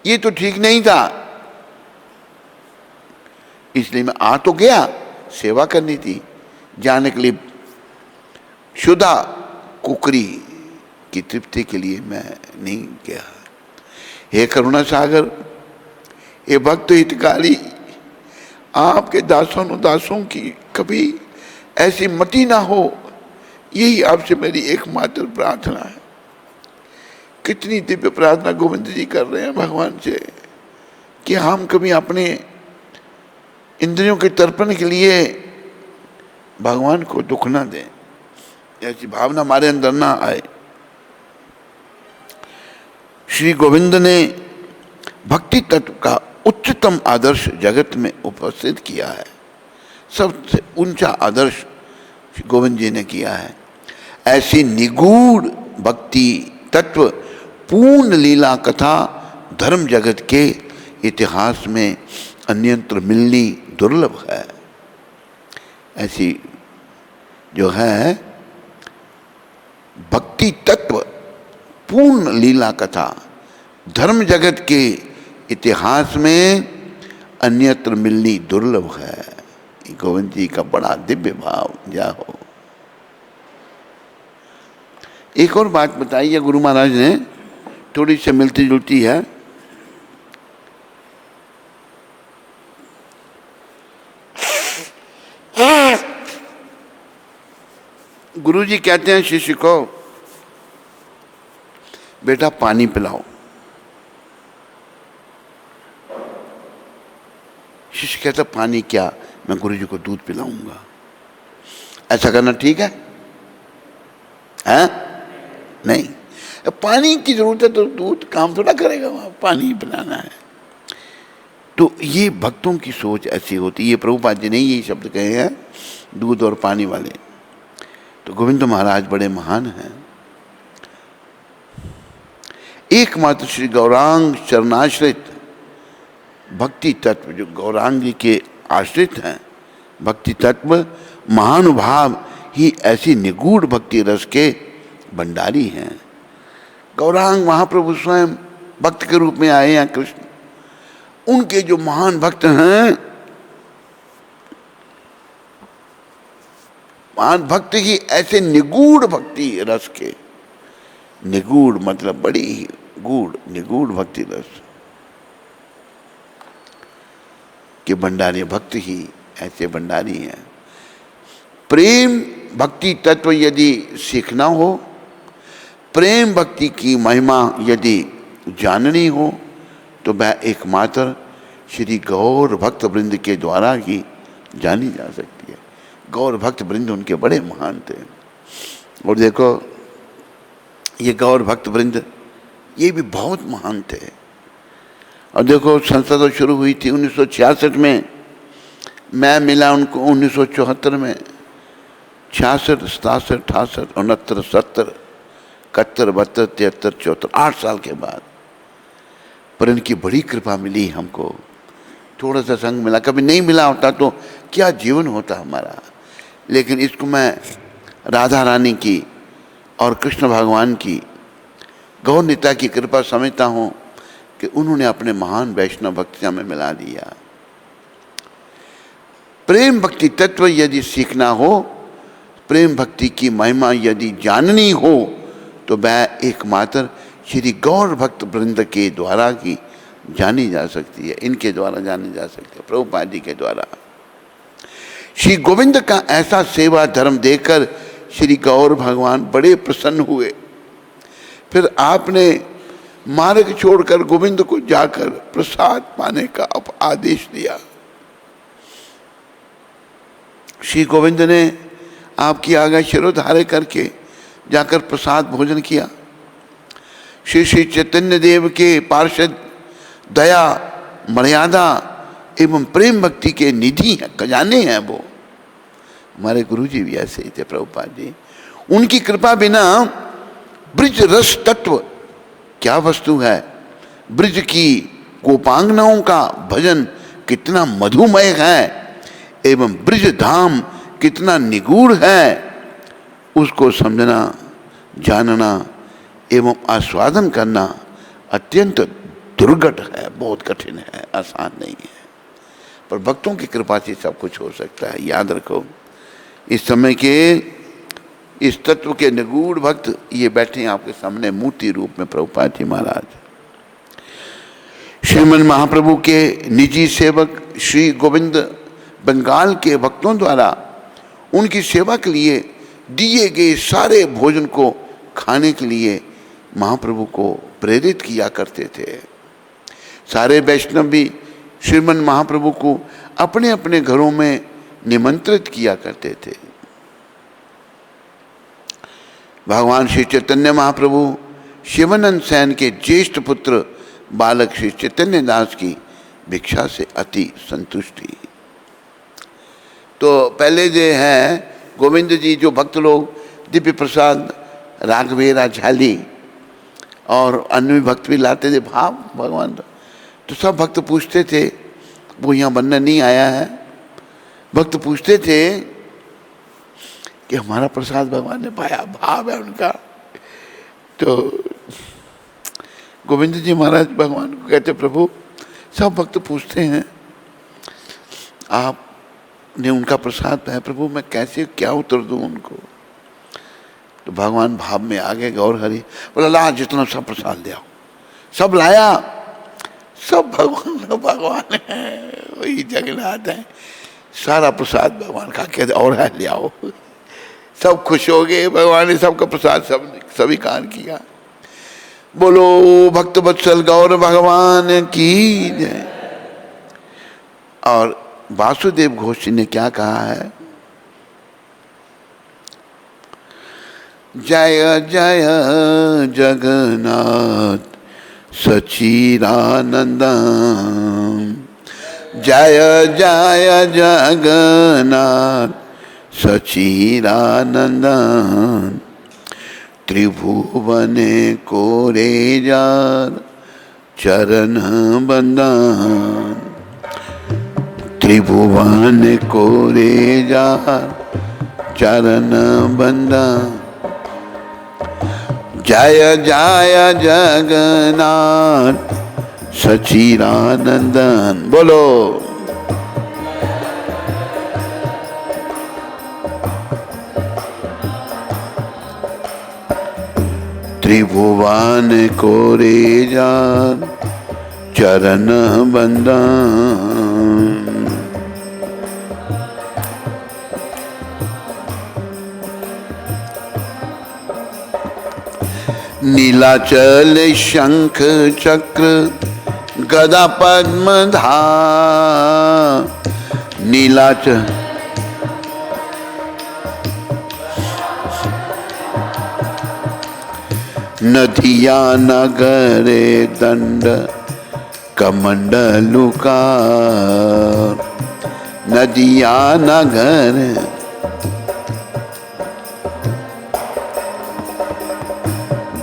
ये तो ठीक नहीं था। इसलिए मैं आ तो गया, सेवा करनी थी, जाने के लिए क्षुधा कुकरी की तृप्ति के लिए मैं नहीं गया। हे करुणा सागर, हे भक्त हितकारी, आपके दासों की कभी ऐसी मति ना हो, यही आपसे मेरी एकमात्र प्रार्थना है। कितनी दिव्य प्रार्थना गोविंद जी कर रहे हैं भगवान से कि हम कभी अपने इंद्रियों के तर्पण के लिए भगवान को दुख ना दें, ऐसी भावना हमारे अंदर ना आए। श्री गोविंद ने भक्ति तत्व का उच्चतम आदर्श जगत में उपस्थित किया है। सबसे ऊंचा आदर्श श्री गोविंद जी ने किया है। ऐसी निगूढ़ भक्ति तत्व पूर्ण लीला कथा धर्म जगत के इतिहास में अन्यत्र मिलनी दुर्लभ है। ऐसी जो है भक्ति तत्व पूर्ण लीला कथा धर्म जगत के इतिहास में अन्यत्र मिलनी दुर्लभ है। गोविंद जी का बड़ा दिव्य भाव जा हो। एक और बात बताइए गुरु महाराज ने, थोड़ी सी मिलती जुलती है। गुरु जी कहते हैं शिष्य को, बेटा पानी पिलाओ। शिष्य कहता पानी क्या, मैं गुरु जी को दूध पिलाऊंगा। ऐसा करना ठीक है? नहीं, पानी की जरूरत है तो दूध काम थोड़ा करेगा, वहां पानी पिलाना है। तो ये भक्तों की सोच ऐसी होती है। प्रभुपाद जी ने यही शब्द कहे हैं, दूध और पानी वाले। तो गोविंद महाराज बड़े महान हैं। एकमात्र श्री गौरांग चरणाश्रित भक्ति तत्व, जो गौरांग जी के आश्रित हैं भक्ति तत्व, महानुभाव ही ऐसी निगूढ़ भक्ति रस के भंडारी हैं। गौरांग महाप्रभु स्वयं भक्त के रूप में आए हैं कृष्ण। उनके जो महान भक्त हैं, महान भक्त ही ऐसे निगूढ़ भक्ति रस के, निगूढ़ मतलब बड़ी ही गूढ़, निगूढ़ भक्ति रस के भंडारी भक्त ही ऐसे भंडारी हैं। प्रेम भक्ति तत्व यदि सीखना हो, प्रेम भक्ति की महिमा यदि जाननी हो, तो वह एकमात्र श्री गौर भक्त वृंद के द्वारा ही जानी जा सकती है। गौर भक्त वृंद उनके बड़े महान थे। और देखो ये गौर भक्त वृंद ये भी बहुत महान थे। और देखो संस्था तो शुरू हुई थी 1966 में, मैं मिला उनको 1974 में। 66, 67, 68, 69, 70, 71, 72, 73, 74, 8 साल के बाद। पर इनकी बड़ी कृपा मिली हमको। थोड़ा सा संग मिला, कभी नहीं मिला होता तो क्या जीवन होता हमारा। लेकिन इसको मैं राधा रानी की और कृष्ण भगवान की, गौर निता की कृपा समझता हूँ कि उन्होंने अपने महान वैष्णव भक्तियां में मिला दिया। प्रेम भक्ति तत्व यदि सीखना हो, प्रेम भक्ति की महिमा यदि जाननी हो, तो वह एकमात्र श्री गौर भक्त वृंद के द्वारा ही जानी जा सकती है। इनके द्वारा जानी जा सकती है, प्रभुपाद जी के द्वारा। श्री गोविंद का ऐसा सेवा धर्म देकर श्री गौर भगवान बड़े प्रसन्न हुए। फिर आपने मार्ग छोड़कर गोविंद को जाकर प्रसाद पाने का आदेश दिया। श्री गोविंद ने आपकी आज्ञा शिरोधार्य करके जाकर प्रसाद भोजन किया। श्री श्री चैतन्य देव के पार्षद दया, मर्यादा एवं प्रेम भक्ति के निधि हैं, खजाने हैं वो। हमारे गुरु जी भी ऐसे ही थे प्रभुपाद जी। उनकी कृपा बिना ब्रिज रस तत्व क्या वस्तु है, ब्रिज की गोपांगनाओं का भजन कितना मधुमय है एवं ब्रिज धाम कितना निगूढ़ है, उसको समझना, जानना एवं आस्वादन करना अत्यंत दुर्घट है, बहुत कठिन है, आसान नहीं है। पर भक्तों की कृपा से सब कुछ हो सकता है। याद रखो, इस समय के इस तत्व के निगूढ़ भक्त ये बैठे हैं आपके सामने मूर्ति रूप में, प्रभुपाद जी महाराज। श्रीमन महाप्रभु के निजी सेवक श्री गोविंद बंगाल के भक्तों द्वारा उनकी सेवा के लिए दिए गए सारे भोजन को खाने के लिए महाप्रभु को प्रेरित किया करते थे। सारे वैष्णव भी श्रीमन महाप्रभु को अपने अपने घरों में निमंत्रित किया करते थे। भगवान श्री चैतन्य महाप्रभु शिवानंद सेन के ज्येष्ठ पुत्र बालक श्री चैतन्य दास की भिक्षा से अति संतुष्टि। तो पहले जो है गोविंद जी जो भक्त लोग दिव्य प्रसाद राघवेरा झाली और अन्य भी भक्त भी लाते थे भाव भगवान, तो सब भक्त पूछते थे, वो यहाँ बनने नहीं आया है, भक्त पूछते थे कि हमारा प्रसाद भगवान ने पाया, भाव है उनका। तो गोविंद जी महाराज भगवान को कहते, प्रभु सब भक्त पूछते हैं आपने उनका प्रसाद पाया, प्रभु मैं कैसे क्या उत्तर दूं उनको। तो भगवान भाव में आ गए, गौर हरि बोला ला जितना सब प्रसाद ले आओ। सब लाया, सब भगवान है, वही जगन्नाथ है, सारा प्रसाद भगवान का कहते और है ले आओ। सब खुश हो गए, भगवान ने सबका प्रसाद सभी कान किया। बोलो भक्त वत्सल गौर भगवान की जय। और वासुदेव घोष जी ने क्या कहा है, जय जय जगन्नाथ सचिदानंद, जय जय जगन्नाथ सचिदानंद, त्रिभुवन को रेजार चरण बंदन, त्रिभुवन को रेजार चरण बंदन, जय जय जगन्नाथ सचिदानंदन। बोलो त्रिभुवन को रेजार चरण बंदन, नीलाचल शंख चक्र गदा पद्म धार, नीलाचल नदिया नगरे दंड कमंडलुका, नदिया नगर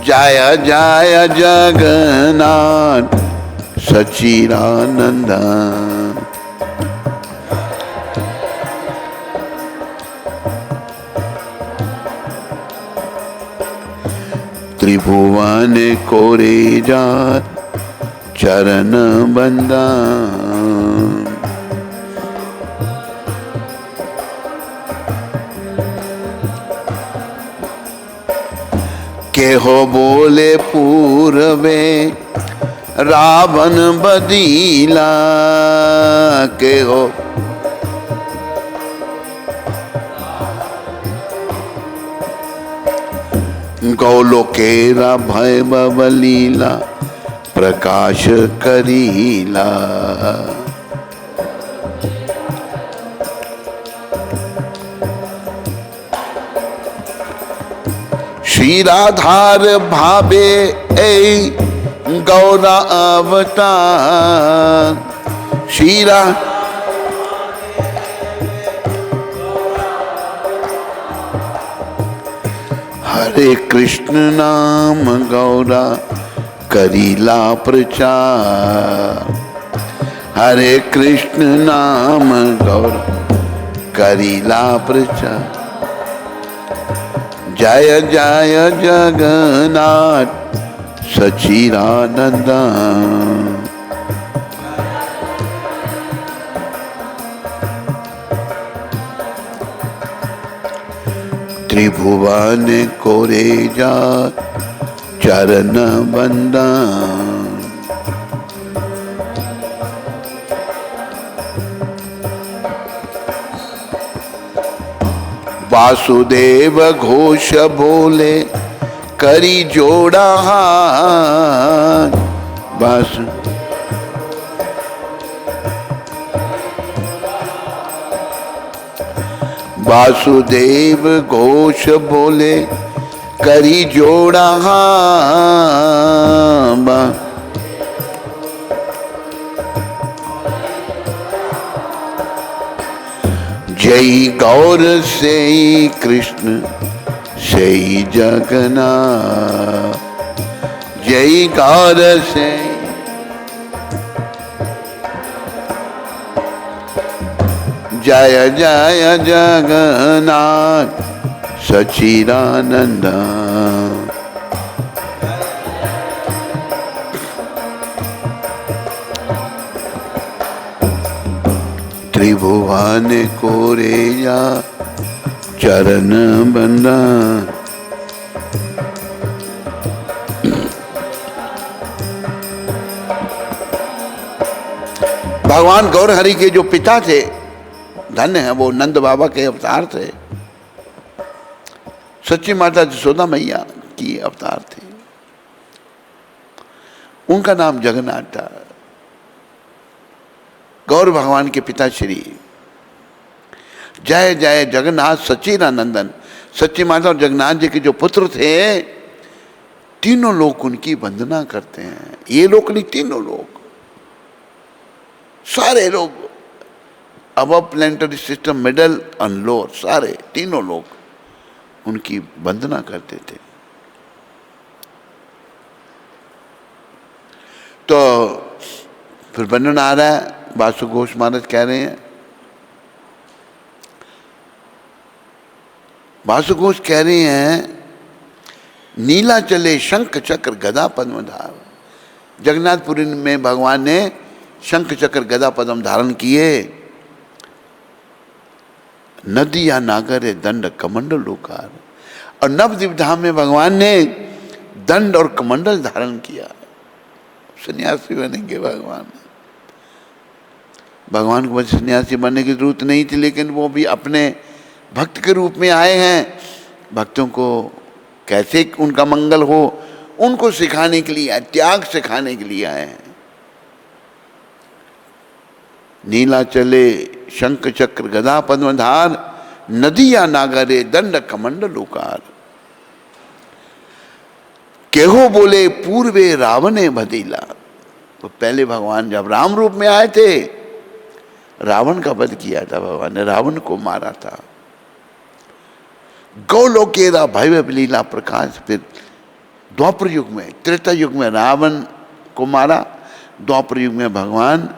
जय जय जगन्नाथ सचिदानंद, त्रिभुवन को रेजार चरण बंदन, के हो बोले पूर्वे रावण बदीला, के हो गौलोकेरा भय बबलीला प्रकाश करीला, श्री राधार भावे ऐ गौरा अवतार, श्री हरे कृष्ण नाम गौरा करीला प्रचार, हरे कृष्ण नाम गौरा करीला प्रचार, जय जय जगन्नाथ सचिदानंद, त्रिभुवन को रेजार चरण बंदन, वासुदेव घोष बोले करी जोड़ा हाथ। वासुदेव घोष बोले करी जोड़ा हाथ। जय गौर से कृष्ण से जगन्नाथ। जय गौर से जय जय जगन्नाथ सच्चिदानंद। त्रिभुवन कोरेया चरण बंदा। भगवान गौर हरि के जो पिता थे, धन्य है वो नंद बाबा के अवतार थे। सच्ची माता यशोदा मैया की अवतार थे। उनका नाम जगन्नाथ था। गौर भगवान के पिता श्री जय जय जगन्नाथ सच्चिदानंदन। सच्ची माता और जगन्नाथ जी के जो पुत्र थे, तीनों लोग उनकी वंदना करते हैं। ये लोग नहीं, तीनों लोग, सारे लोग, अबव प्लैनेटरी सिस्टम, मिडल और लोअर, सारे तीनों लोग उनकी वंदना करते थे। तो फिर वर्णन आ रहा है, वासु घोष महाराज कह रहे हैं, वासु घोष कह रहे हैं, नीला चले शंख चक्र गदा पद्म धार। जगन्नाथपुरी में भगवान ने शंख चक्र गदा पद्म धारण किए। नदी या नागर दंड कमंडल लोकार। और नवद्वीप धाम में भगवान ने दंड और कमंडल धारण किया। सन्यासी बनेंगे भगवान। भगवान को बस सन्यासी बनने की जरूरत नहीं थी, लेकिन वो भी अपने भक्त के रूप में आए हैं। भक्तों को कैसे उनका मंगल हो, उनको सिखाने के लिए, त्याग सिखाने के लिए आए हैं। नीला चले शंख चक्र गदा पद्मधार। नदिया नागरे दंड कमंडल लोकार। केहो बोले पूर्वे रावणे बदीला। तो पहले भगवान जब राम रूप में आए थे, रावण का वध किया था। भगवान ने रावण को मारा था। गौलोकेरा भव्य लीला प्रकाश। फिर द्वापर युग में, त्रेता युग में रावण को मारा। द्वापर युग में भगवान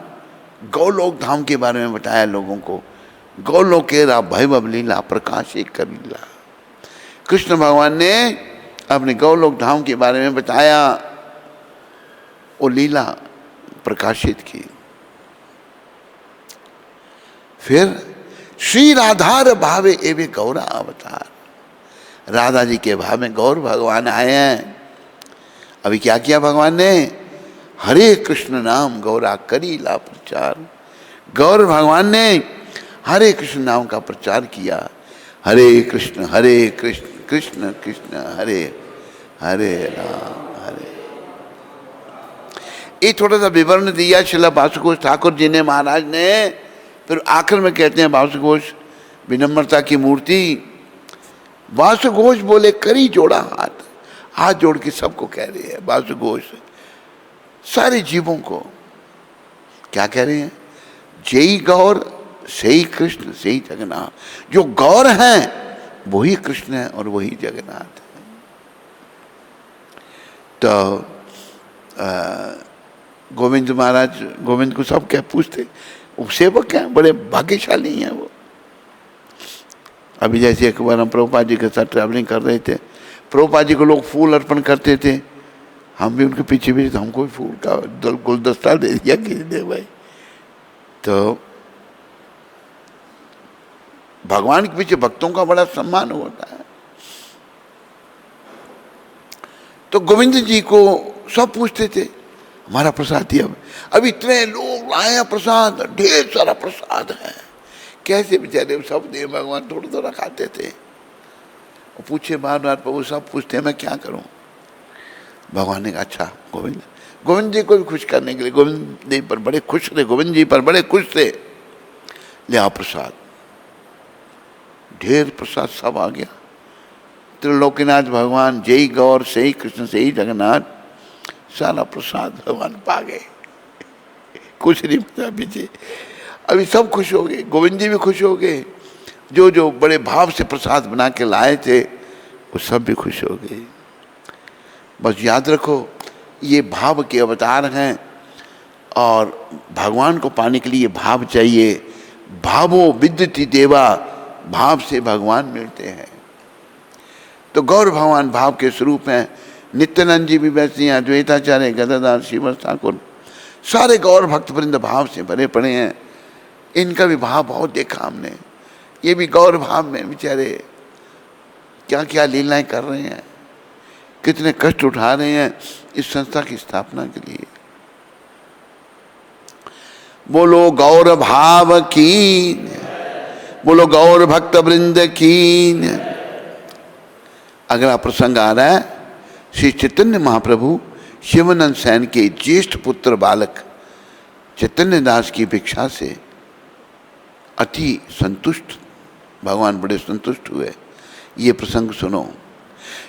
गौलोक धाम के बारे में बताया लोगों को। गौलोकेरा भव्य लीला प्रकाशित कर लीला। कृष्ण भगवान ने अपने गौलोक धाम के बारे में बताया, वो लीला प्रकाशित की। फिर श्री राधार भावे एवे गौरा अवतार। राधा जी के भाव में गौर भगवान आए हैं। अभी क्या किया भगवान ने? हरे कृष्ण नाम गौरा करीला प्रचार। गौर भगवान ने हरे कृष्ण नाम का प्रचार किया। हरे कृष्ण कृष्ण कृष्ण हरे हरे राम हरे। ये थोड़ा सा विवरण दिया श्रील वासुघोष ठाकुर जी ने, महाराज ने। फिर आखिर में कहते हैं वासुघोष विनम्रता की मूर्ति। वासुघोष बोले करी जोड़ा हाथ। हाथ जोड़ के सबको कह रहे हैं वासुघोष, सारे जीवों को क्या कह रहे हैं? जय गौर से ही कृष्ण से ही जगन्नाथ। जो गौर हैं वही कृष्ण है और वही जगन्नाथ है। तो गोविंद महाराज, गोविंद को सब क्या पूछते, वो सेवक हैं, बड़े भाग्यशाली हैं वो। अभी जैसे एक बार हम प्रभुपाद जी के साथ ट्रैवलिंग कर रहे थे, प्रभुपाद जी को लोग फूल अर्पण करते थे, हम भी उनके पीछे भी, हमको भी फूल का गुलदस्ता दे दिया कि दे भाई। तो भगवान के पीछे भक्तों का बड़ा सम्मान होता है। तो गोविंद जी को सब पूछते थे हमारा प्रसाद दिया। अब इतने लोग लाए हैं प्रसाद, ढेर सारा प्रसाद है, कैसे बेचारे सब दे, भगवान थोड़ा थोड़ा खाते थे। पूछे बार बार, प्रभु सब पूछते हैं, मैं क्या करूं? भगवान ने कहा अच्छा गोविंद, गोविंद जी को भी खुश करने के लिए गोविंद जी पर बड़े खुश थे, गोविंद जी पर बड़े खुश थे। ले आओ प्रसाद। ढेर प्रसाद सब आ गया। त्रिलोकीनाथ भगवान, जय गौर, सही कृष्ण, सही जगन्नाथ, सारा प्रसाद भगवान पा गए, कुछ नहीं बचा पीछे। अभी सब खुश हो गए, गोविंद जी भी खुश हो गए, जो जो बड़े भाव से प्रसाद बना के लाए थे वो सब भी खुश हो गए। बस याद रखो ये भाव के अवतार हैं और भगवान को पाने के लिए भाव चाहिए। भावो विद्यति देवा, भाव से भगवान मिलते हैं। तो गौर भगवान भाव के स्वरूप हैं। नित्यानंद जी भी वैसे हैं, द्वैताचार्य, गदाधर, श्रीवत्स ठाकुर, सारे गौर भक्त वृंद भाव से भरे पड़े हैं। इनका भी भाव बहुत देखा हमने। ये भी गौर भाव में बेचारे क्या क्या लीलाएं कर रहे हैं, कितने कष्ट उठा रहे हैं इस संस्था की स्थापना के लिए। बोलो गौर भाव की, बोलो गौर भक्त वृंद की। अगला प्रसंग आ रहा है, श्री चैतन्य महाप्रभु शिवानंद सेन के ज्येष्ठ पुत्र बालक चैतन्य दास की भिक्षा से अति संतुष्ट, भगवान बड़े संतुष्ट हुए। ये प्रसंग सुनो।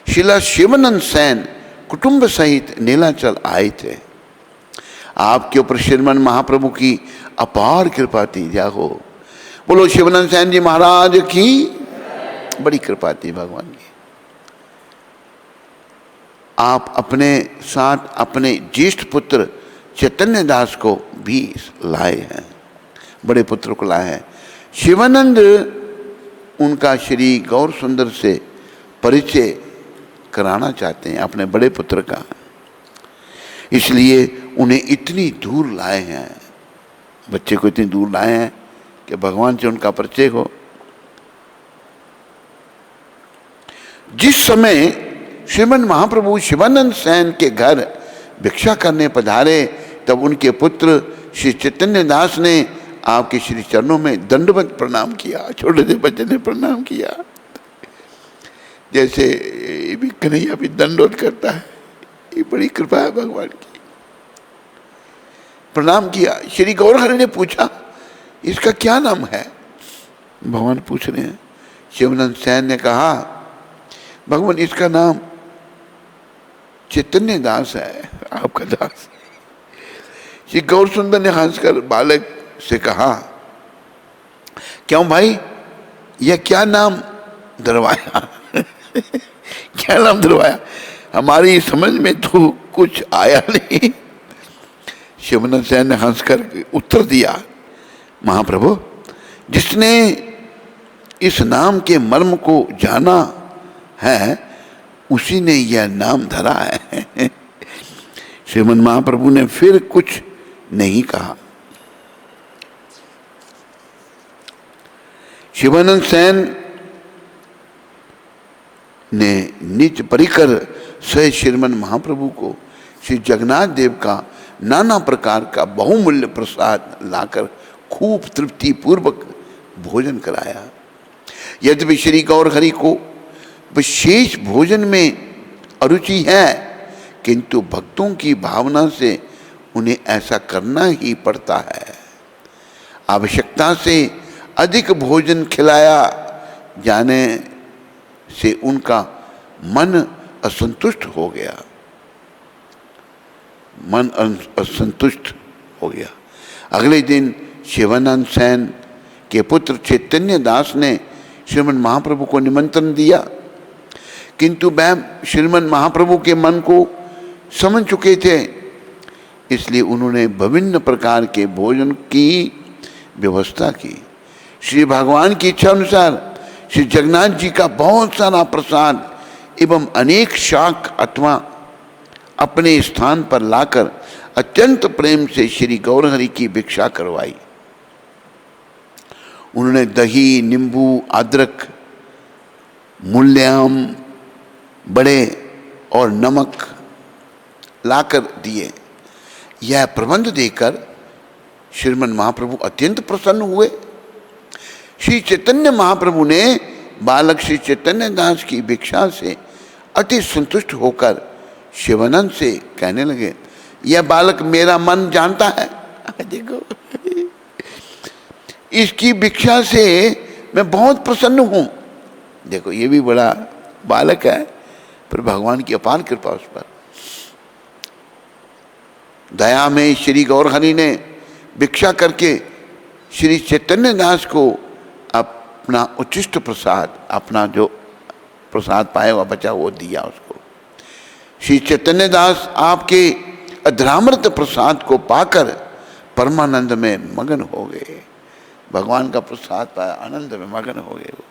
श्रीला शिवानंद सेन कुटुंब सहित नीलाचल आए थे। आपके ऊपर श्रीमन महाप्रभु की अपार कृपा थी। जाहो बोलो शिवानंद सेन जी महाराज की बड़ी कृपा थी भगवान की। आप अपने साथ अपने ज्येष्ठ पुत्र चैतन्य दास को भी लाए हैं, बड़े पुत्र को लाए हैं। शिवानंद उनका श्री गौर सुंदर से परिचय कराना चाहते हैं अपने बड़े पुत्र का, इसलिए उन्हें इतनी दूर लाए हैं, बच्चे को इतनी दूर लाए हैं कि भगवान से उनका परिचय हो। जिस समय श्रीमन महाप्रभु शिवानंद सेन के घर भिक्षा करने पधारे, तब उनके पुत्र श्री चैतन्य दास ने आपके श्री चरणों में दंडवत प्रणाम किया। छोटे से बच्चे ने प्रणाम किया, जैसे भी कन्हैया भी दंडवत करता है। ये बड़ी कृपा है भगवान की। प्रणाम किया। श्री गौरहरि ने पूछा इसका क्या नाम है? भगवान पूछ रहे हैं। शिवानंद सेन ने कहा भगवान इसका नाम चैतन्य दास है, आपका दास। श्री गौर सुंदर ने हंसकर बालक से कहा क्यों भाई, यह क्या नाम धरवाया? क्या नाम धरवाया? हमारी समझ में तो कुछ आया नहीं। शिवानंद सेन ने हंसकर उत्तर दिया महाप्रभु, जिसने इस नाम के मर्म को जाना है उसी ने यह नाम धरा है। श्रीमन महाप्रभु ने फिर कुछ नहीं कहा। शिवानंद सेन ने निज परिकर सह श्रीमन महाप्रभु को श्री जगन्नाथ देव का नाना प्रकार का बहुमूल्य प्रसाद लाकर खूब तृप्ति पूर्वक भोजन कराया। यद्यपि श्री गौरहरि को विशेष भोजन में अरुचि है, किंतु भक्तों की भावना से उन्हें ऐसा करना ही पड़ता है। आवश्यकता से अधिक भोजन खिलाया जाने से उनका मन असंतुष्ट हो गया। मन असंतुष्ट हो गया। अगले दिन शिवानंद सेन के पुत्र चैतन्य दास ने श्रीमन महाप्रभु को निमंत्रण दिया, किंतु वह श्रीमन महाप्रभु के मन को समझ चुके थे, इसलिए उन्होंने विभिन्न प्रकार के भोजन की व्यवस्था की। श्री भगवान की इच्छा अनुसार श्री जगन्नाथ जी का बहुत सारा प्रसाद एवं अनेक शाक अथवा अपने स्थान पर लाकर अत्यंत प्रेम से श्री गौरहरि की भिक्षा करवाई। उन्होंने दही, नींबू, अदरक, मूल्याम, बड़े और नमक लाकर दिए। यह प्रबंध देकर श्रीमन महाप्रभु अत्यंत प्रसन्न हुए। श्री चैतन्य महाप्रभु ने बालक श्री चैतन्य दास की भिक्षा से अति संतुष्ट होकर शिवानंद से कहने लगे, यह बालक मेरा मन जानता है। देखो, इसकी भिक्षा से मैं बहुत प्रसन्न हूं। देखो, ये भी बड़ा बालक है, पर भगवान की अपार कृपा उस पर। दया में श्री गौरहरि ने भिक्षा करके श्री चैतन्य दास को अपना उच्चिष्ट प्रसाद, अपना जो प्रसाद पाया हुआ बचा वो दिया उसको। श्री चैतन्य दास आपके अधरामृत प्रसाद को पाकर परमानंद में मगन हो गए। भगवान का प्रसाद पाया, आनंद में मगन हो गए वो।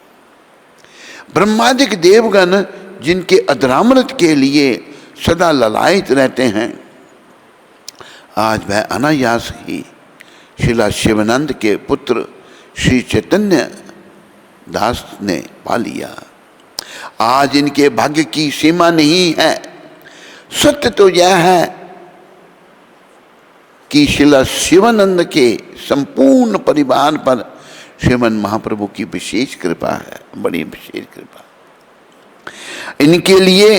ब्रह्मादिक देवगण जिनके अधरामृत के लिए सदा ललायित रहते हैं, आज वह अनायास ही श्रीला शिवानंद के पुत्र श्री चैतन्य दास ने पा लिया। आज इनके भाग्य की सीमा नहीं है। सत्य तो यह है कि श्रीला शिवानंद के संपूर्ण परिवार पर श्रीमन महाप्रभु की विशेष कृपा है, बड़ी विशेष कृपा। इनके लिए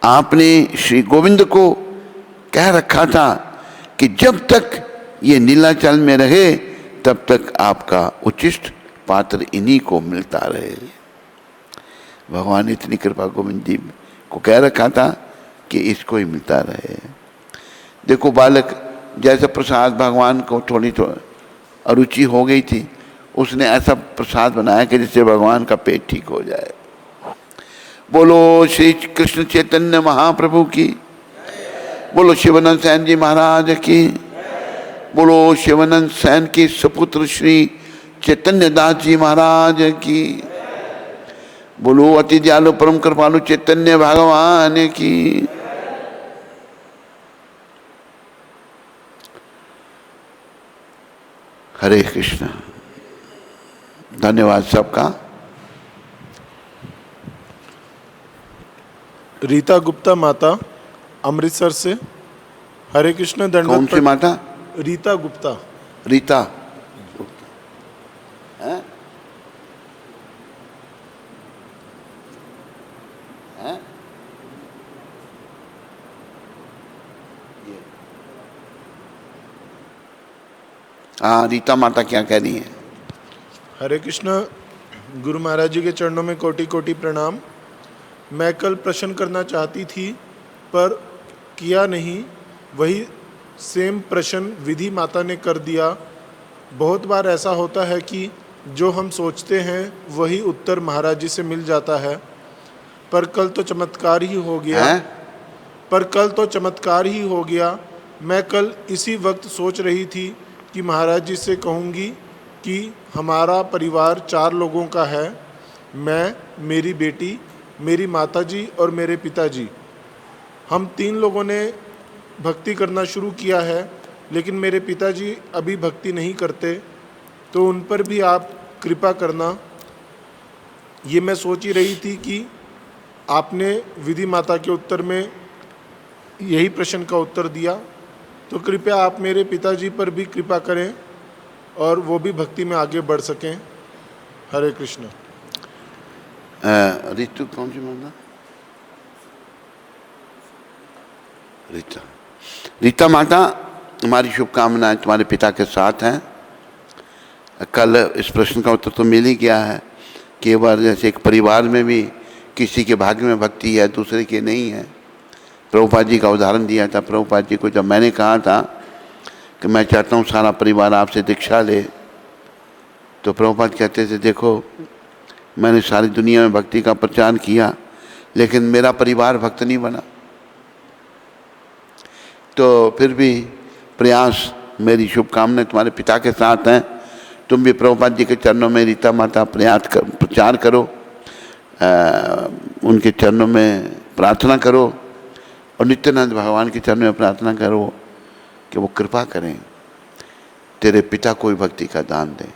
आपने श्री गोविंद को कह रखा था कि जब तक ये नीलाचल में रहे तब तक आपका उचिष्ट पात्र इन्हीं को मिलता रहे। भगवान ने इतनी कृपा गोविंद जी को कह रखा था कि इसको ही मिलता रहे। देखो, बालक जैसा प्रसाद भगवान को थोड़ी अरुचि हो गई थी, उसने ऐसा प्रसाद बनाया कि जिससे भगवान का पेट ठीक हो जाए। बोलो श्री कृष्ण चैतन्य महाप्रभु की, बोलो शिवानंद सैन जी महाराज की, बोलो शिवानंद सैन के सुपुत्र श्री चैतन्य दास जी महाराज की, बोलो अति दयालु परम कृपालु चैतन्य भगवान की। हरे कृष्ण। धन्यवाद सबका। रीता गुप्ता माता अमृतसर से, हरे कृष्ण। दंडवत। कौन सी माता? रीता गुप्ता। रीता है? है? हाँ, रीता माता क्या कह रही है? हरे कृष्ण। गुरु महाराज जी के चरणों में कोटि कोटि प्रणाम। मैं कल प्रश्न करना चाहती थी पर किया नहीं, वही सेम प्रश्न विधि माता ने कर दिया। बहुत बार ऐसा होता है कि जो हम सोचते हैं वही उत्तर महाराज जी से मिल जाता है, पर कल तो चमत्कार ही हो गया है? पर कल तो चमत्कार ही हो गया। मैं कल इसी वक्त सोच रही थी कि महाराज जी से कहूँगी कि हमारा परिवार 4 लोगों का है, मैं, मेरी बेटी, मेरी माताजी और मेरे पिताजी। हम 3 लोगों ने भक्ति करना शुरू किया है, लेकिन मेरे पिताजी अभी भक्ति नहीं करते, तो उन पर भी आप कृपा करना। ये मैं सोच ही रही थी कि आपने विधि माता के उत्तर में यही प्रश्न का उत्तर दिया, तो कृपया आप मेरे पिताजी पर भी कृपा करें और वो भी भक्ति में आगे बढ़ सकें। हरे कृष्ण। ऋतु कौन सी माता? रीता। रीता माता, हमारी शुभकामनाएं तुम्हारे पिता के साथ हैं। कल इस प्रश्न का उत्तर तो मिल ही गया है कि बार जैसे एक परिवार में भी किसी के भाग्य में भक्ति है, दूसरे के नहीं है। प्रभुपाद जी का उदाहरण दिया था। प्रभुपाद जी को जब मैंने कहा था कि मैं चाहता हूँ सारा परिवार आपसे दीक्षा ले, तो प्रभुपाद कहते थे, देखो मैंने सारी दुनिया में भक्ति का प्रचार किया, लेकिन मेरा परिवार भक्त नहीं बना। तो फिर भी प्रयास, मेरी शुभकामनाएं तुम्हारे पिता के साथ हैं। तुम भी प्रभुपाद जी के चरणों में रीता माता प्रचार करो, उनके चरणों में प्रार्थना करो और नित्यानंद भगवान के चरणों में प्रार्थना करो कि वो कृपा करें, तेरे पिता को भी भक्ति का दान दें।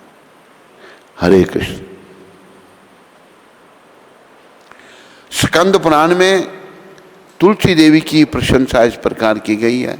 हरे कृष्ण। स्कंद पुराण में तुलसी देवी की प्रशंसा इस प्रकार की गई है